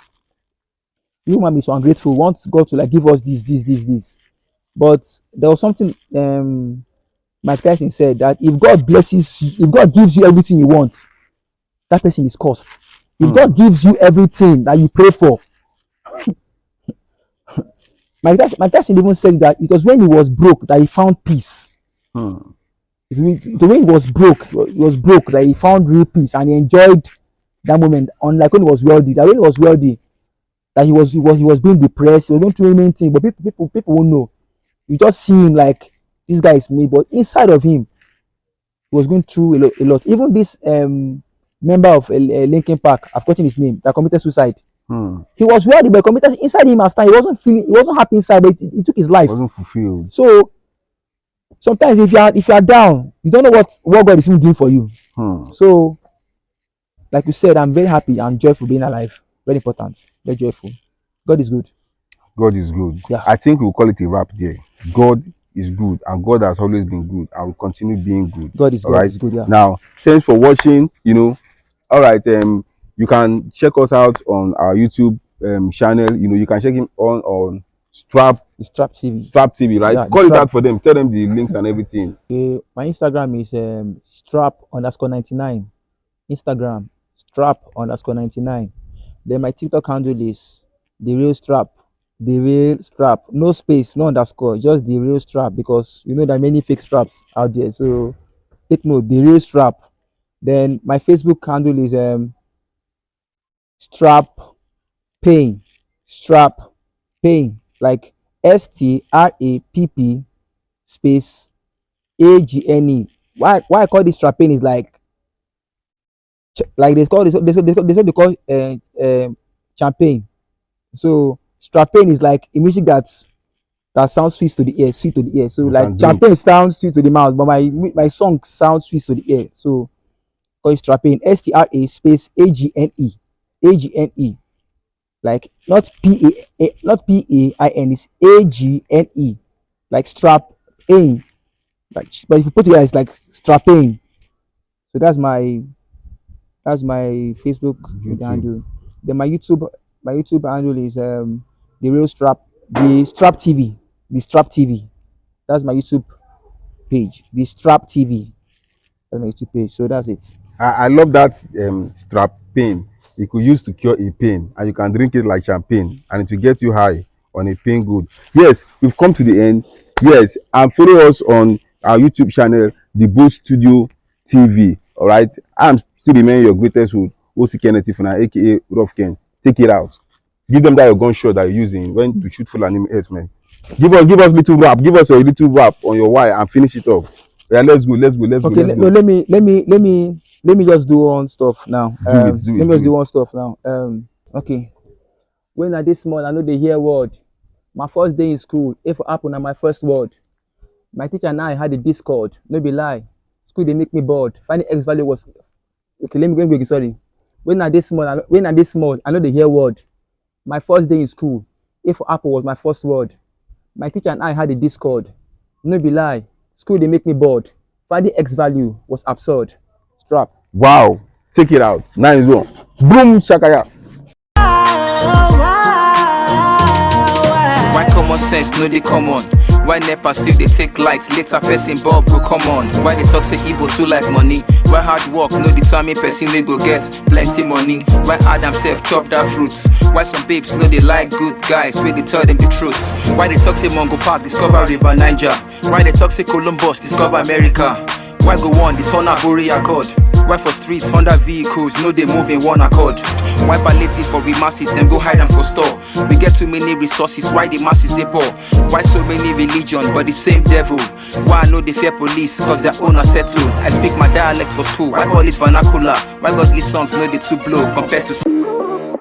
you human beings so ungrateful, want God to like give us this. But there was something Mike Tyson said, that if God gives you everything you want, that person is cursed. If Hmm. God gives you everything that you pray for, Mike Tyson even said that it was when he was broke that he found peace. Hmm. The way he was broke that he found real peace, and he enjoyed that moment. Unlike when he was wealthy, that when he was wealthy, that he was being depressed, he was going through many things, but people won't know. You just see him like this guy is me, but inside of him, he was going through a lot. Even this member of Linkin Park, I've forgotten his name, that committed suicide. Hmm. He was wealthy, but committed inside him as time. He wasn't happy inside, but he took his life. Wasn't fulfilled. So sometimes if you are down, you don't know what God is even doing for you. Hmm. So like you said, I'm very happy and joyful being alive. Very important. Very joyful. God is good. God is good. Yeah. I think we'll call it a wrap there. God is good, and God has always been good and will continue being good. God is All God right. is good. Yeah. Now, thanks for watching. All right. You can check us out on our YouTube channel. You can check him on Strapp The Strapp TV. Strapp TV, right? Yeah, the Call it Strapp. out for them. Tell them the links and everything. Okay, my Instagram is strap_99. Instagram strap_99. Then my TikTok handle is the real strap. The real strap. No space, no underscore, just the real strap, because you know there are many fake straps out there. So take note, the real strap. Then my Facebook handle is strap pain. Strap pain. Like STRAPP space AGNE. Why I call this strap pain is like they call this they call champagne. So strapain is like a music that sounds sweet to the ear, sweet to the ear. So You like can drink. champagne sounds sweet to the mouth, but my song sounds sweet to the ear. So call it strapain. STRA space AGNE. Like not PAIN, it's AGNE. Like strap ain. Like, but if you put it, it's like strapain. So that's my Facebook YouTube. handle. Then my YouTube handle is the real strap, the Strap TV, the Strap TV. That's my YouTube page, the Strap TV. That's my YouTube page. So that's it. I love that strap pain. You could use to cure a pain, and you can drink it like champagne, and it will get you high on a pain good. Yes, we've come to the end. Yes, and follow us on our YouTube channel, The Boost Studio TV. All right, I'm still remaining your greatest hood, OC Kenneth Ifuna, aka Rough Ken. Take it out. Give them that your gunshot that you're using when to shoot full anime heads, man. Give us little rap. Give us a little rap on your wire and finish it off. Yeah, let's go. Okay, no, let me just do one stuff now. Do it, do Let it, me just do do it. one stuff now. Okay. When I this small, I know they hear word. My first day in school, if it happen, na my first word. My teacher and I had a Discord. No be lie. School they make me bored. Finding X value was okay. Let me go again. Sorry. When I this small, I know they hear word. My first day in school, if Apple was my first word. My teacher and I had a Discord. No be lie. School they make me bored. Finding X value was absurd. Strap. Wow. Take it out. 9-1. Boom shakaya. Why common sense no dey common? Why NEPA still dey take lights? Later person bulb go come on. Why they talk say Igbo too like money? Why hard work no determine person wey go get plenty money? Why Adam self chop that fruit? Why some babes no dey like good guys wey dey tell them the truth? Why they talk say Mongo Park discover River Niger? Why they talk say Columbus discover America? Why go on this Honor Bori Accord? Why for streets Honda vehicles no dey move in one accord? Why palliative for we masses them go hide them for store? We get too many resources, why the masses they poor? Why so many religion but the same devil? Why I know they fear police cause their own are settled? I speak my dialect for school, why call it vernacular? Why godly songs no dey too blow compared to